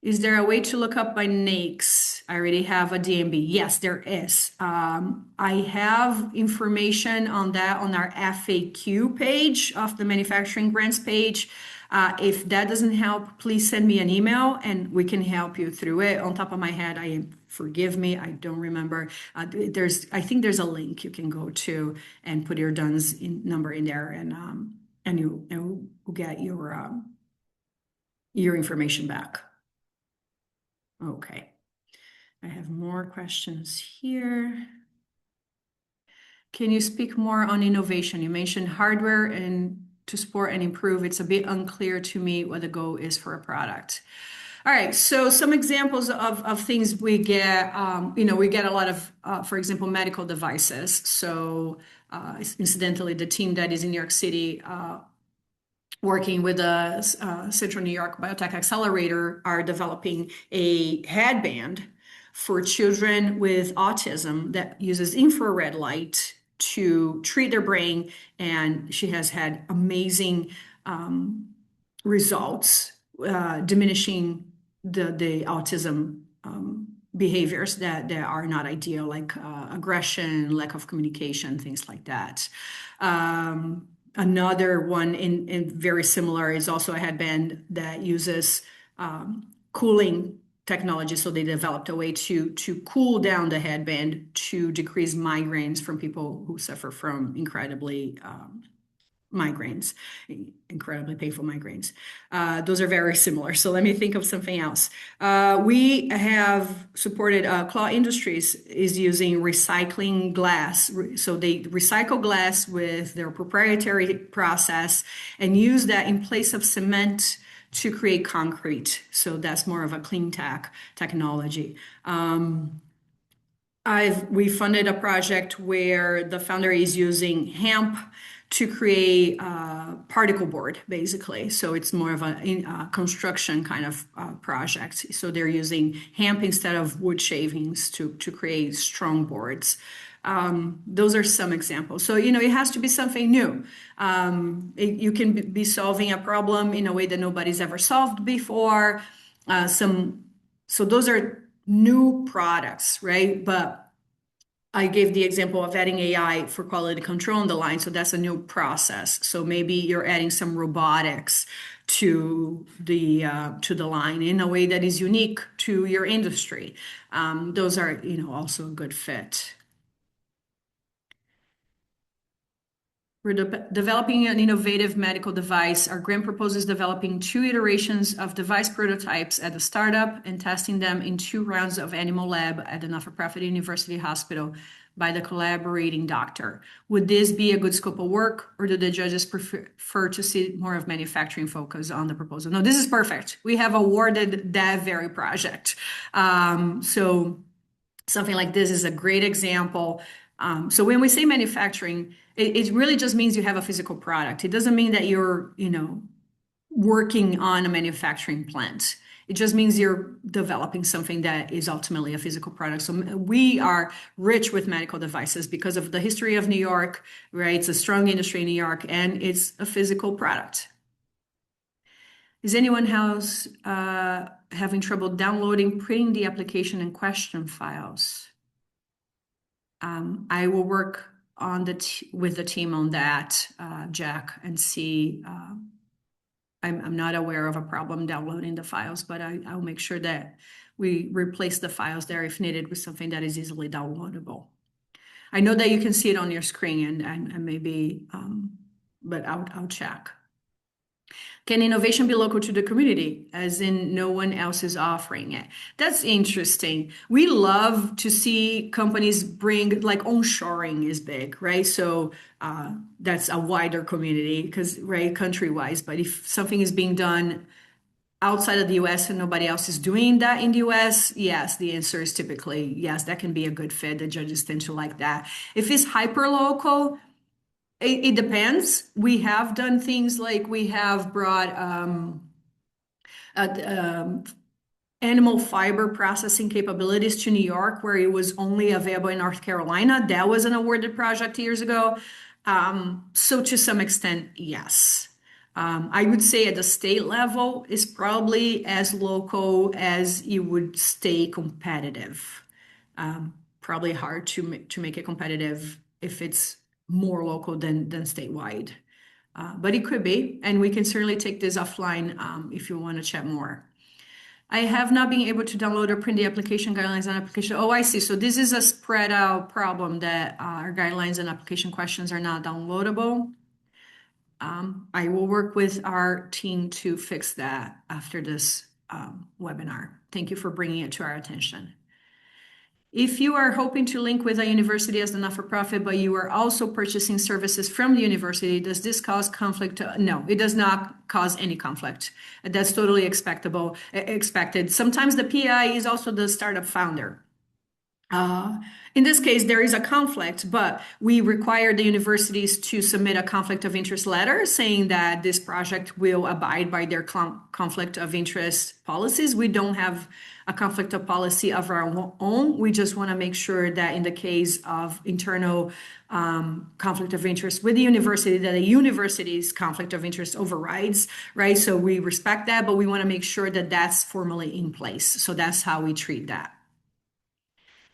Is there a way to look up by NAICS? I already have a DMB. Yes, there is. I have information on that on our FAQ page of the manufacturing grants page. If that doesn't help, please send me an email and we can help you through it. On top of my head, forgive me, I don't remember. I think there's a link you can go to and put your DUNS number in there, and you'll get your information back. Okay. I have more questions here. Can you speak more on innovation? You mentioned hardware and to support and improve. It's a bit unclear to me what the goal is for a product. All right, so some examples of things we get, we get a lot of, for example, medical devices. So incidentally, the team that is in New York City working with the Central New York Biotech Accelerator are developing a headband for children with autism that uses infrared light to treat their brain. And she has had amazing results, diminishing the autism behaviors that are not ideal, like aggression, lack of communication, things like that. Another one in very similar is also a headband that uses cooling technology. So they developed a way to cool down the headband to decrease migraines from people who suffer from migraines, incredibly painful migraines. Those are very similar. So let me think of something else. We have supported Claw Industries is using recycling glass. So they recycle glass with their proprietary process and use that in place of cement to create concrete. So that's more of a clean tech technology. We funded a project where the founder is using hemp to create particle board, basically. So it's more of a construction kind of project. So they're using hemp instead of wood shavings to create strong boards. Those are some examples. So, it has to be something new. You can be solving a problem in a way that nobody's ever solved before. So those are new products, right? But I gave the example of adding AI for quality control on the line. So that's a new process. So maybe you're adding some robotics to the line in a way that is unique to your industry. Those are, also a good fit. We're developing an innovative medical device. Our grant proposes developing 2 iterations of device prototypes at the startup and testing them in 2 rounds of animal lab at the not-for-profit university hospital by the collaborating doctor. Would this be a good scope of work, or do the judges prefer to see more of manufacturing focus on the proposal? No, this is perfect. We have awarded that very project. So something like this is a great example. So when we say manufacturing, it really just means you have a physical product. It doesn't mean that you're, working on a manufacturing plant. It just means you're developing something that is ultimately a physical product. So we are rich with medical devices because of the history of New York, right? It's a strong industry in New York, and it's a physical product. Is anyone else having trouble downloading, printing the application and question files? I will work on with the team on that, Jack, and see. I'm not aware of a problem downloading the files, but I'll make sure that we replace the files there if needed with something that is easily downloadable. I know that you can see it on your screen, and maybe, but I'll check. Can innovation be local to the community, as in no one else is offering it? That's interesting. We love to see companies bring, like, onshoring is big, right? So that's a wider community because, right, country-wise. But if something is being done outside of the US and nobody else is doing that in the US, yes, the answer is typically yes, that can be a good fit. The judges tend to like that. If it's hyper-local, it depends. We have done things like we have brought animal fiber processing capabilities to New York, where it was only available in North Carolina. That was an awarded project years ago. So to some extent, yes. I would say at the state level is probably as local as you would stay competitive. Probably hard to make it competitive if it's more local than statewide. But it could be, and we can certainly take this offline if you want to chat more. I have not been able to download or print the application guidelines and application. Oh, I see. So this is a spread out problem that our guidelines and application questions are not downloadable. I will work with our team to fix that after this webinar. Thank you for bringing it to our attention. If you are hoping to link with a university as the not-for-profit, but you are also purchasing services from the university, does this cause conflict? No, it does not cause any conflict. That's totally expected. Sometimes the PI is also the startup founder. In this case, there is a conflict, but we require the universities to submit a conflict of interest letter saying that this project will abide by their conflict of interest policies. We don't have a conflict of policy of our own. We just want to make sure that in the case of internal conflict of interest with the university, that the university's conflict of interest overrides, right? So we respect that, but we want to make sure that that's formally in place. So that's how we treat that.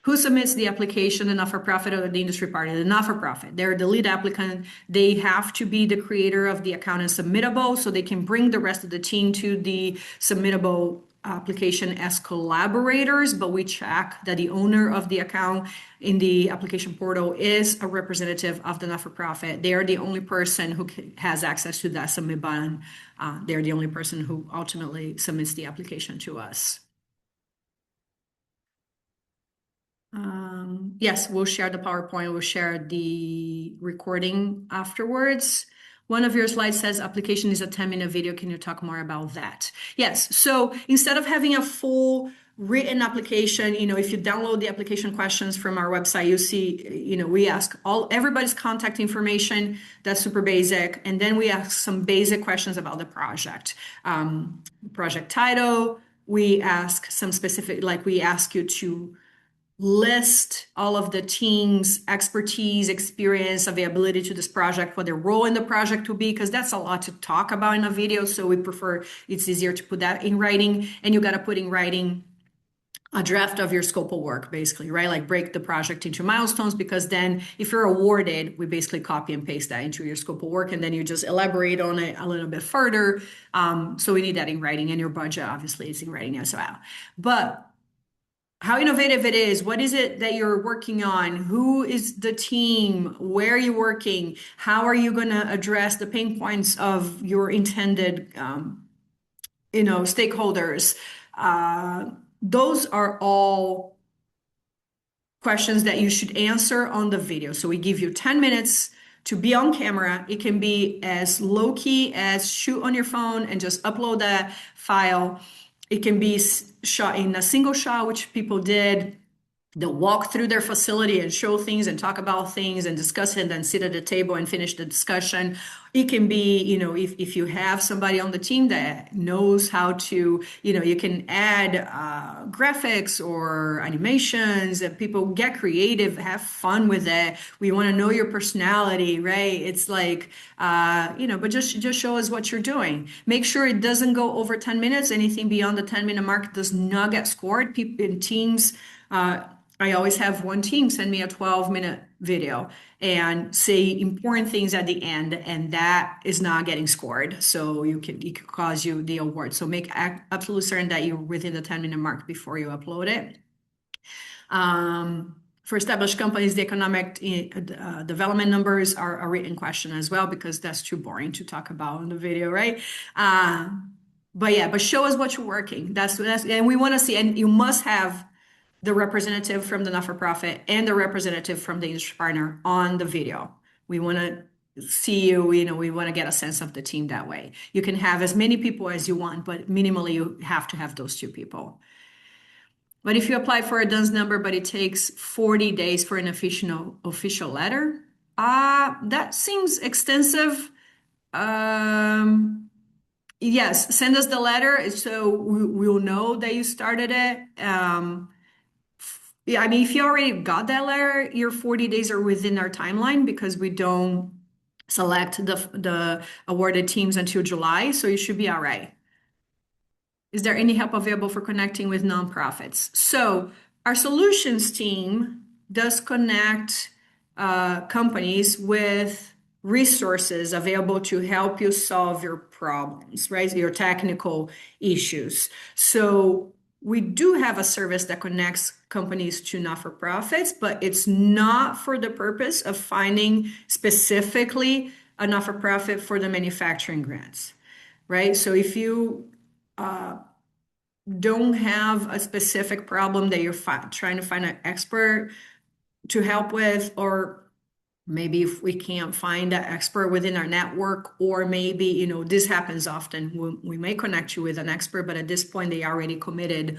Who submits the application, the not-for-profit or the industry partner? The not-for-profit. They're the lead applicant. They have to be the creator of the account and submittable, so they can bring the rest of the team to the submittable application as collaborators, but we check that the owner of the account in the application portal is a representative of the not-for-profit. They are the only person who has access to that submit button. They're the only person who ultimately submits the application to us. Yes, we'll share the PowerPoint. We'll share the recording afterwards. One of your slides says application is a 10-minute video. Can you talk more about that? Yes. So instead of having a full written application, if you download the application questions from our website, you see, we ask everybody's contact information. That's super basic. And then we ask some basic questions about the project. Project title. We ask some specific, like we ask you to list all of the team's expertise, experience, availability to this project, what their role in the project will be, because that's a lot to talk about in a video. So we prefer, it's easier to put that in writing, and you got to put in writing a draft of your scope of work, basically, right? Like break the project into milestones, because then if you're awarded, we basically copy and paste that into your scope of work, and then you just elaborate on it a little bit further. So we need that in writing, and your budget obviously is in writing as well. But how innovative it is, what is it that you're working on, who is the team, where are you working, how are you going to address the pain points of your intended stakeholders. Those are all questions that you should answer on the video. So we give you 10 minutes to be on camera. It can be as low key as shoot on your phone and just upload that file. It can be shot in a single shot, which people did. They'll walk through their facility and show things and talk about things and discuss it and then sit at the table and finish the discussion. It can be, if you have somebody on the team that knows how to, you can add graphics or animations, and people get creative, have fun with it. We want to know your personality, right? It's like, but just show us what you're doing. Make sure it doesn't go over 10 minutes. Anything beyond the 10-minute mark does not get scored. People in teams, I always have one team send me a 12-minute video and say important things at the end, and that is not getting scored. So it could cause you the award. So make absolutely certain that you're within the 10-minute mark before you upload it. For established companies, the economic development numbers are a written question as well, because that's too boring to talk about in the video, right? But show us what you're working. That's and we want to see, and you must have the representative from the not-for-profit and the representative from the industry partner on the video. We want to see you, we want to get a sense of the team that way. You can have as many people as you want, but minimally you have to have those two people. But if you apply for a DUNS number, but it takes 40 days for an official letter, that seems extensive. Yes, send us the letter so we'll know that you started it. Yeah, I mean, if you already got that letter, your 40 days are within our timeline, because we don't select the awarded teams until July, so you should be all right. Is there any help available for connecting with nonprofits? So our solutions team does connect companies with resources available to help you solve your problems, right? Your technical issues. So we do have a service that connects companies to not-for-profits, but it's not for the purpose of finding specifically a not-for-profit for the manufacturing grants, right? So if you don't have a specific problem that you're trying to find an expert to help with, or maybe if we can't find an expert within our network, or maybe, this happens often. We may connect you with an expert, but at this point, they already committed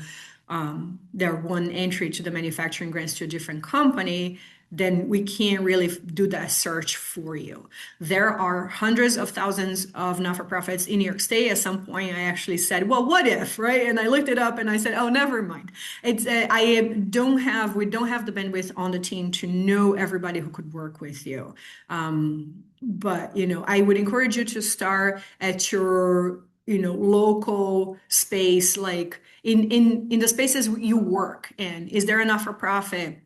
their one entry to the manufacturing grants to a different company, then we can't really do that search for you. There are hundreds of thousands of not-for-profits in New York State. At some point, I actually said, well, what if, right? And I looked it up and I said, oh, never mind. We don't have the bandwidth on the team to know everybody who could work with you. But, I would encourage you to start at your local space, like in the spaces you work in. Is there enough for profit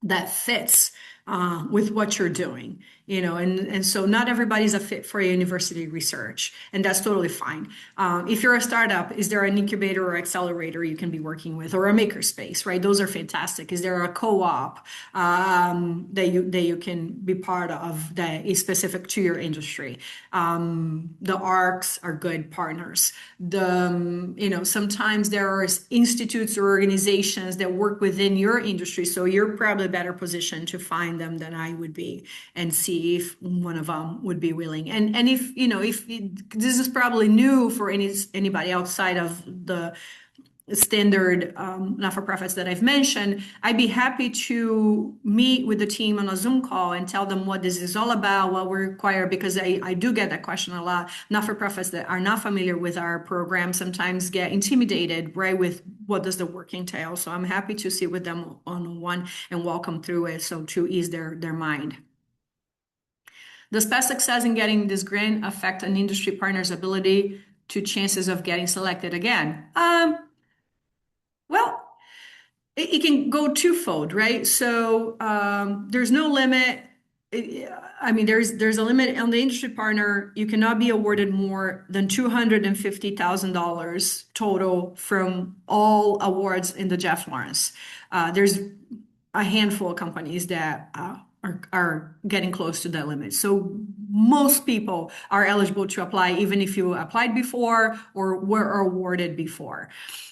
that fits with what you're doing, and so not everybody's a fit for university research, and that's totally fine. If you're a startup, is there an incubator or accelerator you can be working with, or a makerspace, right? Those are fantastic. Is there a co-op that you can be part of that is specific to your industry? The ARCs are good partners. Sometimes there are institutes or organizations that work within your industry, so you're probably better positioned to find them than I would be, and see if one of them would be willing. And if this is probably new for anybody outside of the standard not-for-profits that I've mentioned, I'd be happy to meet with the team on a Zoom call and tell them what this is all about, what we require, because I do get that question a lot. Not-for-profits that are not familiar with our program sometimes get intimidated, right, with what does the work entail. So I'm happy to sit with them on one and walk them through it, so to ease their mind. Does past success in getting this grant affect an industry partner's ability to chances of getting selected again? Well, it can go twofold, right? So there's no limit. I mean, there's a limit on the industry partner. You cannot be awarded more than $250,000 total from all awards in the Jeff Lawrence. There's a handful of companies that are getting close to that limit. So most people are eligible to apply, even if you applied before or were awarded before.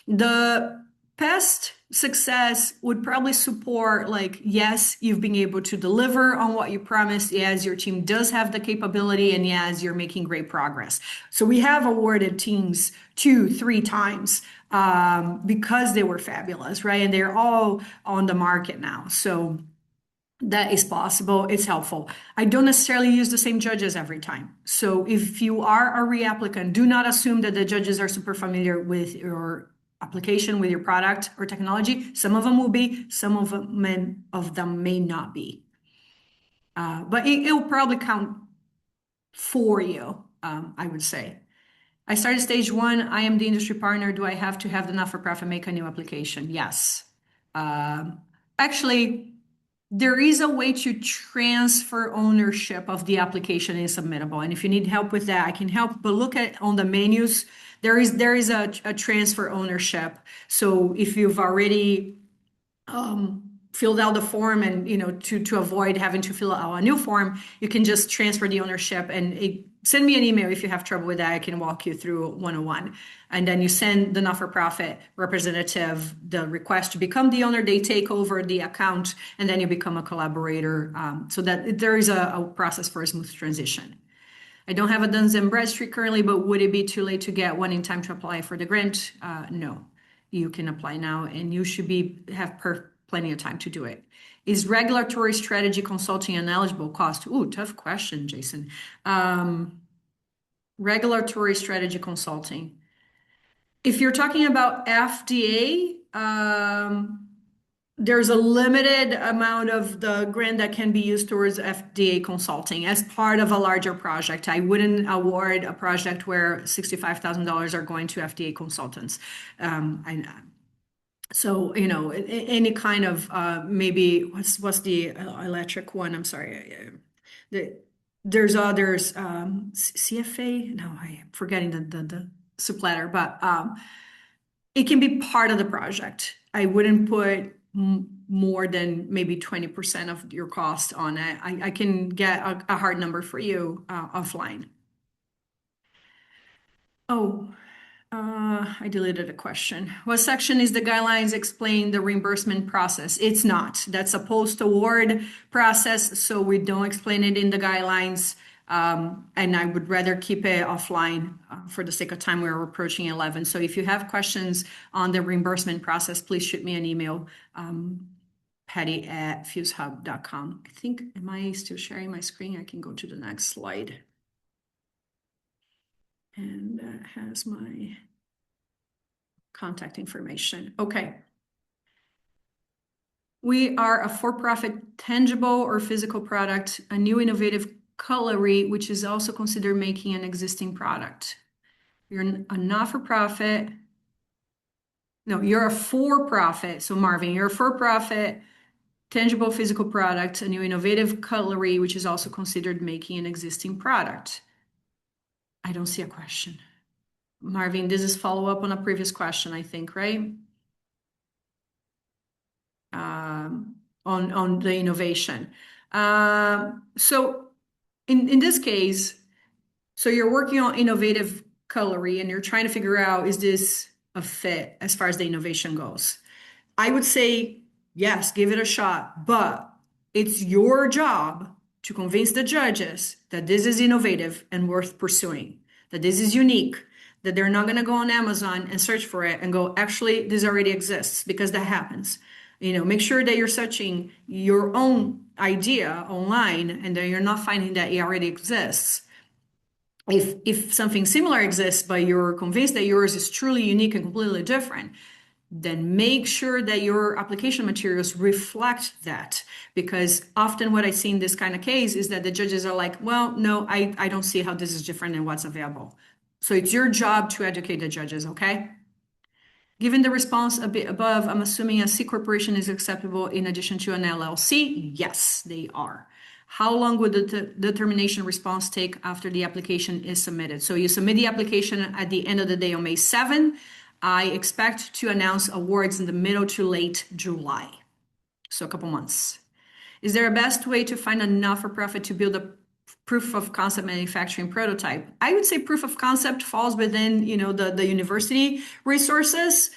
The past success would probably support, like, yes, you've been able to deliver on what you promised. Yes, your team does have the capability, and yes, you're making great progress. So we have awarded teams 2-3 times because they were fabulous, right? And they're all on the market now. So that is possible. It's helpful. I don't necessarily use the same judges every time. So if you are a reapplicant, do not assume that the judges are super familiar with your application, with your product or technology. Some of them will be, some of them may not be. But it will probably count for you, I would say. I started stage 1. I am the industry partner. Do I have to have the not-for-profit make a new application? Yes. Actually, there is a way to transfer ownership of the application and submittable. And if you need help with that, I can help. But look at on the menus, there is a transfer ownership. So if you've already filled out the form, and to avoid having to fill out a new form, you can just transfer the ownership, and send me an email if you have trouble with that. I can walk you through 101. And then you send the not-for-profit representative the request to become the owner. They take over the account, and then you become a collaborator, so that there is a process for a smooth transition. I don't have a Duns and Bradstreet currently, but would it be too late to get one in time to apply for the grant? No, you can apply now, and you should have plenty of time to do it. Is regulatory strategy consulting an eligible cost? Ooh, tough question, Jason. Regulatory strategy consulting. If you're talking about FDA, there's a limited amount of the grant that can be used towards FDA consulting as part of a larger project. I wouldn't award a project where $65,000 are going to FDA consultants. I, so, any kind of maybe what's the electric one? I'm sorry. The, there's others, CFA. No, I'm forgetting the supplier, but it can be part of the project. I wouldn't put more than maybe 20% of your cost on it. I can get a hard number for you offline. Oh, I deleted a question. What section is the guidelines explain the reimbursement process? It's not. That's a post-award process, so we don't explain it in the guidelines. And I would rather keep it offline for the sake of time. We're approaching 11. So if you have questions on the reimbursement process, please shoot me an email, Patty@FuzeHub.com. I think, am I still sharing my screen? I can go to the next slide. And that has my contact information. Okay. We are a for-profit tangible or physical product, a new innovative cutlery, which is also considered making an existing product. You're a not-for-profit. No, you're a for-profit. So Marvin, you're a for-profit tangible physical product, a new innovative cutlery, which is also considered making an existing product. I don't see a question. Marvin, this is follow-up on a previous question, I think, right? On the innovation. So in this case, so you're working on innovative cutlery and you're trying to figure out, is this a fit as far as the innovation goes? I would say, yes, give it a shot, but it's your job to convince the judges that this is innovative and worth pursuing, that this is unique, that they're not going to go on Amazon and search for it and go, actually, this already exists, because that happens. Make sure that you're searching your own idea online and that you're not finding that it already exists. If something similar exists, but you're convinced that yours is truly unique and completely different, then make sure that your application materials reflect that. Because often what I see in this kind of case is that the judges are like, well, no, I don't see how this is different than what's available. So it's your job to educate the judges, okay? Given the response a bit above, I'm assuming a C corporation is acceptable in addition to an LLC? Yes, they are. How long would the determination response take after the application is submitted? So you submit the application at the end of the day on May 7th. I expect to announce awards in the middle to late July. So a couple months. Is there a best way to find a not-for-profit to build a proof of concept manufacturing prototype? I would say proof of concept falls within, the university resources.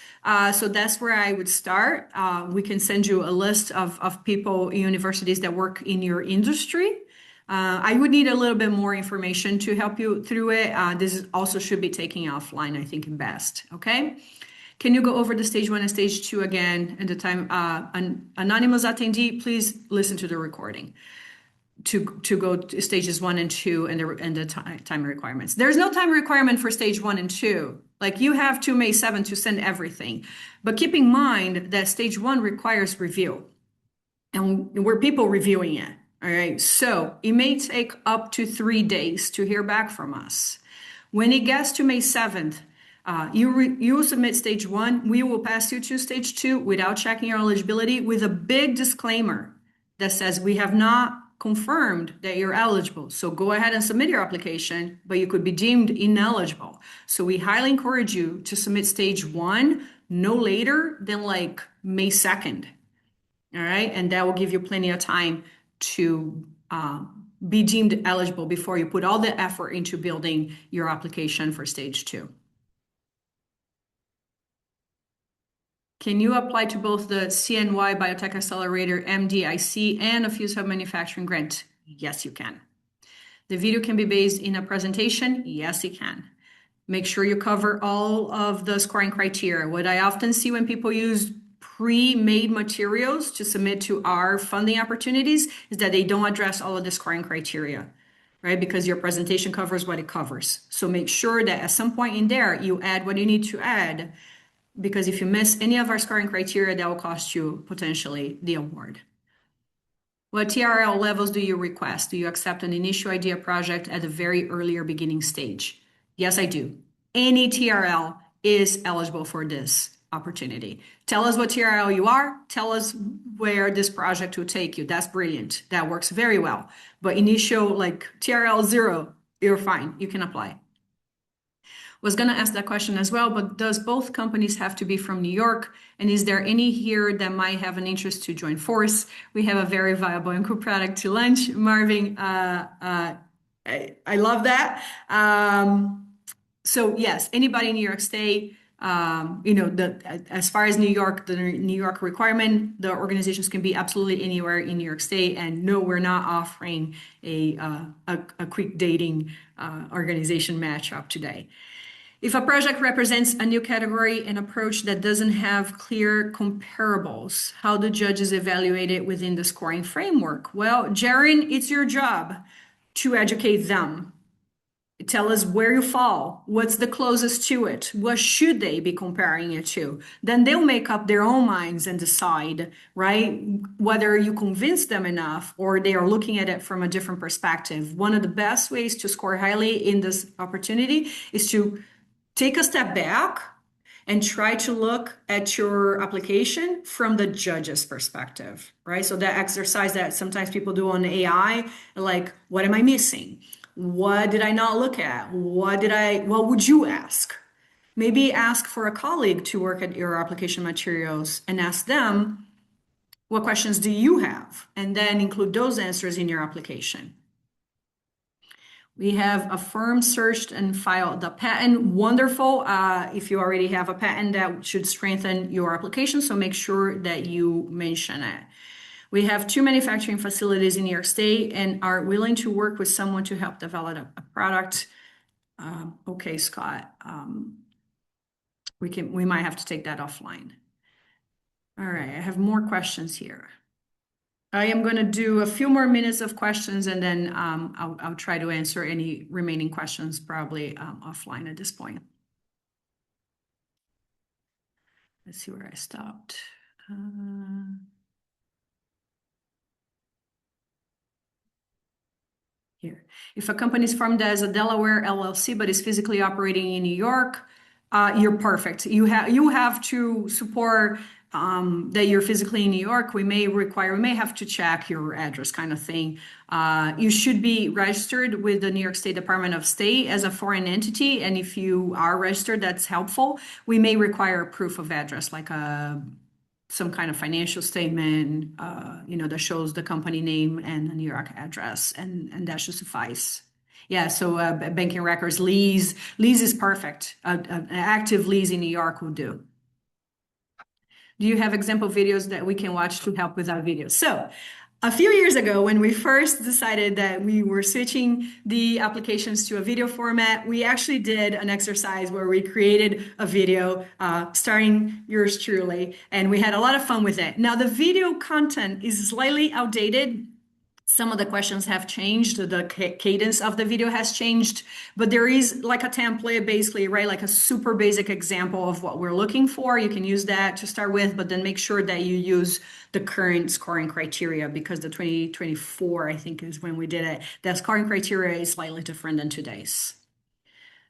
So that's where I would start. We can send you a list of people, universities that work in your industry. I would need a little bit more information to help you through it. This also should be taken offline, I think, best. Okay. Can you go over the stage 1 and stage 2 again at the time? An anonymous attendee, please listen to the recording to go to stages 1 and 2 and the time requirements. There's no time requirement for stage 1 and 2. Like, you have to May 7th to send everything. But keep in mind that stage 1 requires review. And we're people reviewing it. All right. So it may take up to 3 days to hear back from us. When it gets to May 7th, you submit stage 1, we will pass you to stage 2 without checking your eligibility, with a big disclaimer that says we have not confirmed that you're eligible. So go ahead and submit your application, but you could be deemed ineligible. So we highly encourage you to submit stage 1 no later than like May 2nd. All right. And that will give you plenty of time to be deemed eligible before you put all the effort into building your application for stage 2. Can you apply to both the CNY Biotech Accelerator MDIC and a FuzeHub Manufacturing Grant? Yes, you can. The video can be based in a presentation? Yes, it can. Make sure you cover all of the scoring criteria. What I often see when people use pre-made materials to submit to our funding opportunities is that they don't address all of the scoring criteria, right? Because your presentation covers what it covers. So make sure that at some point in there, you add what you need to add because if you miss any of our scoring criteria, that will cost you potentially the award. What TRL levels do you request? Do you accept an initial idea project at a very earlier beginning stage? Yes, I do. Any TRL is eligible for this opportunity. Tell us what TRL you are. Tell us where this project will take you. That's brilliant. That works very well. But initial, like TRL 0, you're fine. You can apply. Was going to ask that question as well, but does both companies have to be from New York? And is there any here that might have an interest to join force? We have a very viable and cool product to launch. Marvin, I love that. So yes, anybody in New York State, as far as New York, the New York requirement, the organizations can be absolutely anywhere in New York State. And no, we're not offering a quick dating organization matchup today. If a project represents a new category and approach that doesn't have clear comparables, how do judges evaluate it within the scoring framework? Well, Jaren, it's your job to educate them. Tell us where you fall. What's the closest to it? What should they be comparing it to? Then they'll make up their own minds and decide, right? Whether you convince them enough or they are looking at it from a different perspective. One of the best ways to score highly in this opportunity is to take a step back and try to look at your application from the judge's perspective, right? So that exercise that sometimes people do on AI, like, what am I missing? What did I not look at? What would you ask? Maybe ask for a colleague to work at your application materials and ask them, what questions do you have? And then include those answers in your application. We have affirmed, searched, and filed the patent. Wonderful. If you already have a patent, that should strengthen your application, so make sure that you mention it. We have 2 manufacturing facilities in New York State and are willing to work with someone to help develop a product. Okay, Scott. We might have to take that offline. All right, I have more questions here. I am going to do a few more minutes of questions and then I'll try to answer any remaining questions probably offline at this point. Let's see where I stopped. Here. If a company is formed as a Delaware LLC but is physically operating in New York, you're perfect. You have to support that you're physically in New York. We may have to check your address kind of thing. You should be registered with the New York State Department of State as a foreign entity. And if you are registered, that's helpful. We may require a proof of address, like some kind of financial statement, that shows the company name and the New York address, and that should suffice. Yeah, so banking records, lease is perfect. An active lease in New York will do. Do you have example videos that we can watch to help with our videos? So a few years ago, when we first decided that we were switching the applications to a video format, we actually did an exercise where we created a video starring yours truly, and we had a lot of fun with it. Now, the video content is slightly outdated. Some of the questions have changed, the cadence of the video has changed, but there is like a template basically, right? Like a super basic example of what we're looking for. You can use that to start with, but then make sure that you use the current scoring criteria because the 2024, I think, is when we did it. The scoring criteria is slightly different than today's.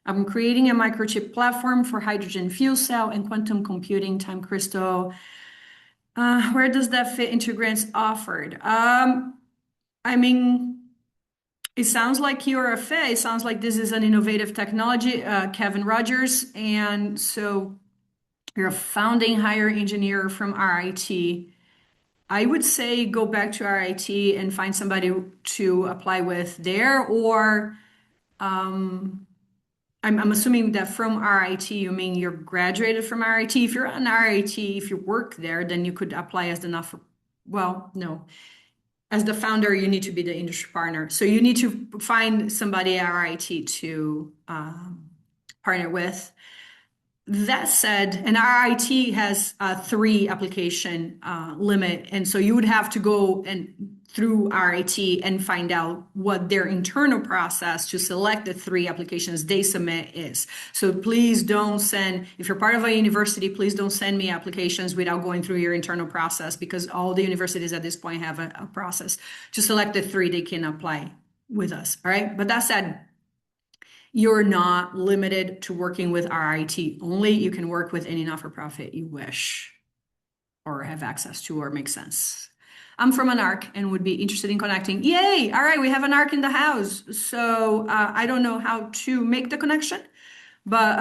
I'm creating a microchip platform for hydrogen fuel cell and quantum computing time crystal. Where does that fit into grants offered? I mean, it sounds like you're a fit. It sounds like this is an innovative technology, Kevin Rogers. And so you're a founding higher engineer from RIT. I would say go back to RIT and find somebody to apply with there, or I'm assuming that from RIT, you mean you're graduated from RIT. If you're on RIT, if you work there, then you could apply as well, no. As the founder, you need to be the industry partner. So you need to find somebody at RIT to partner with. That said, and our IT has a 3 application limit, and so you would have to go and through our IT and find out what their internal process to select the 3 applications they submit is. So please don't send, if you're part of a university, please don't send me applications without going through your internal process, because all the universities at this point have a process to select the 3 they can apply with us. All right. But that said, you're not limited to working with RIT only. You can work with any not-for-profit you wish or have access to or makes sense. I'm from an ARC and would be interested in connecting. Yay! All right, we have an ARC in the house. So I don't know how to make the connection, but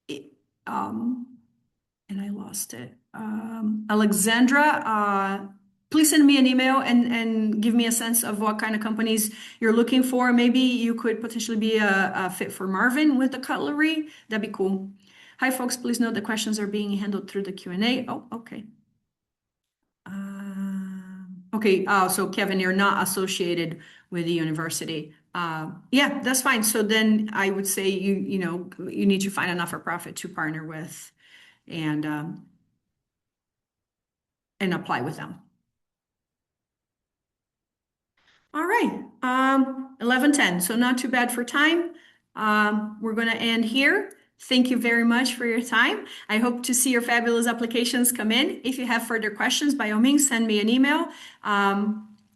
it- um, and I lost it. Alexandra, please send me an email and give me a sense of what kind of companies you're looking for. Maybe you could potentially be a fit for Marvin with the cutlery. That'd be cool. Hi, folks. Please note the questions are being handled through the Q&A. Oh, okay. Okay. So Kevin, you're not associated with the university. Yeah, that's fine. So then I would say you need to find a not-for-profit to partner with and apply with them. All right, 11:10, so not too bad for time. We're going to end here. Thank you very much for your time. I hope to see your fabulous applications come in. If you have further questions, by all means, send me an email.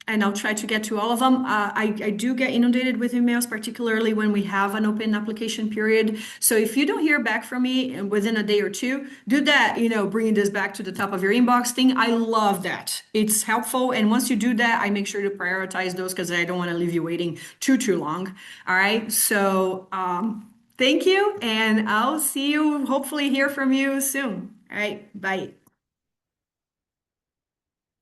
And I'll try to get to all of them. I do get inundated with emails, particularly when we have an open application period. So if you don't hear back from me within a day or two, do that, bringing this back to the top of your inbox thing. I love that. It's helpful. And once you do that, I make sure to prioritize those because I don't want to leave you waiting too long. All right. So thank you. And I'll see you, hopefully hear from you soon. All right. Bye.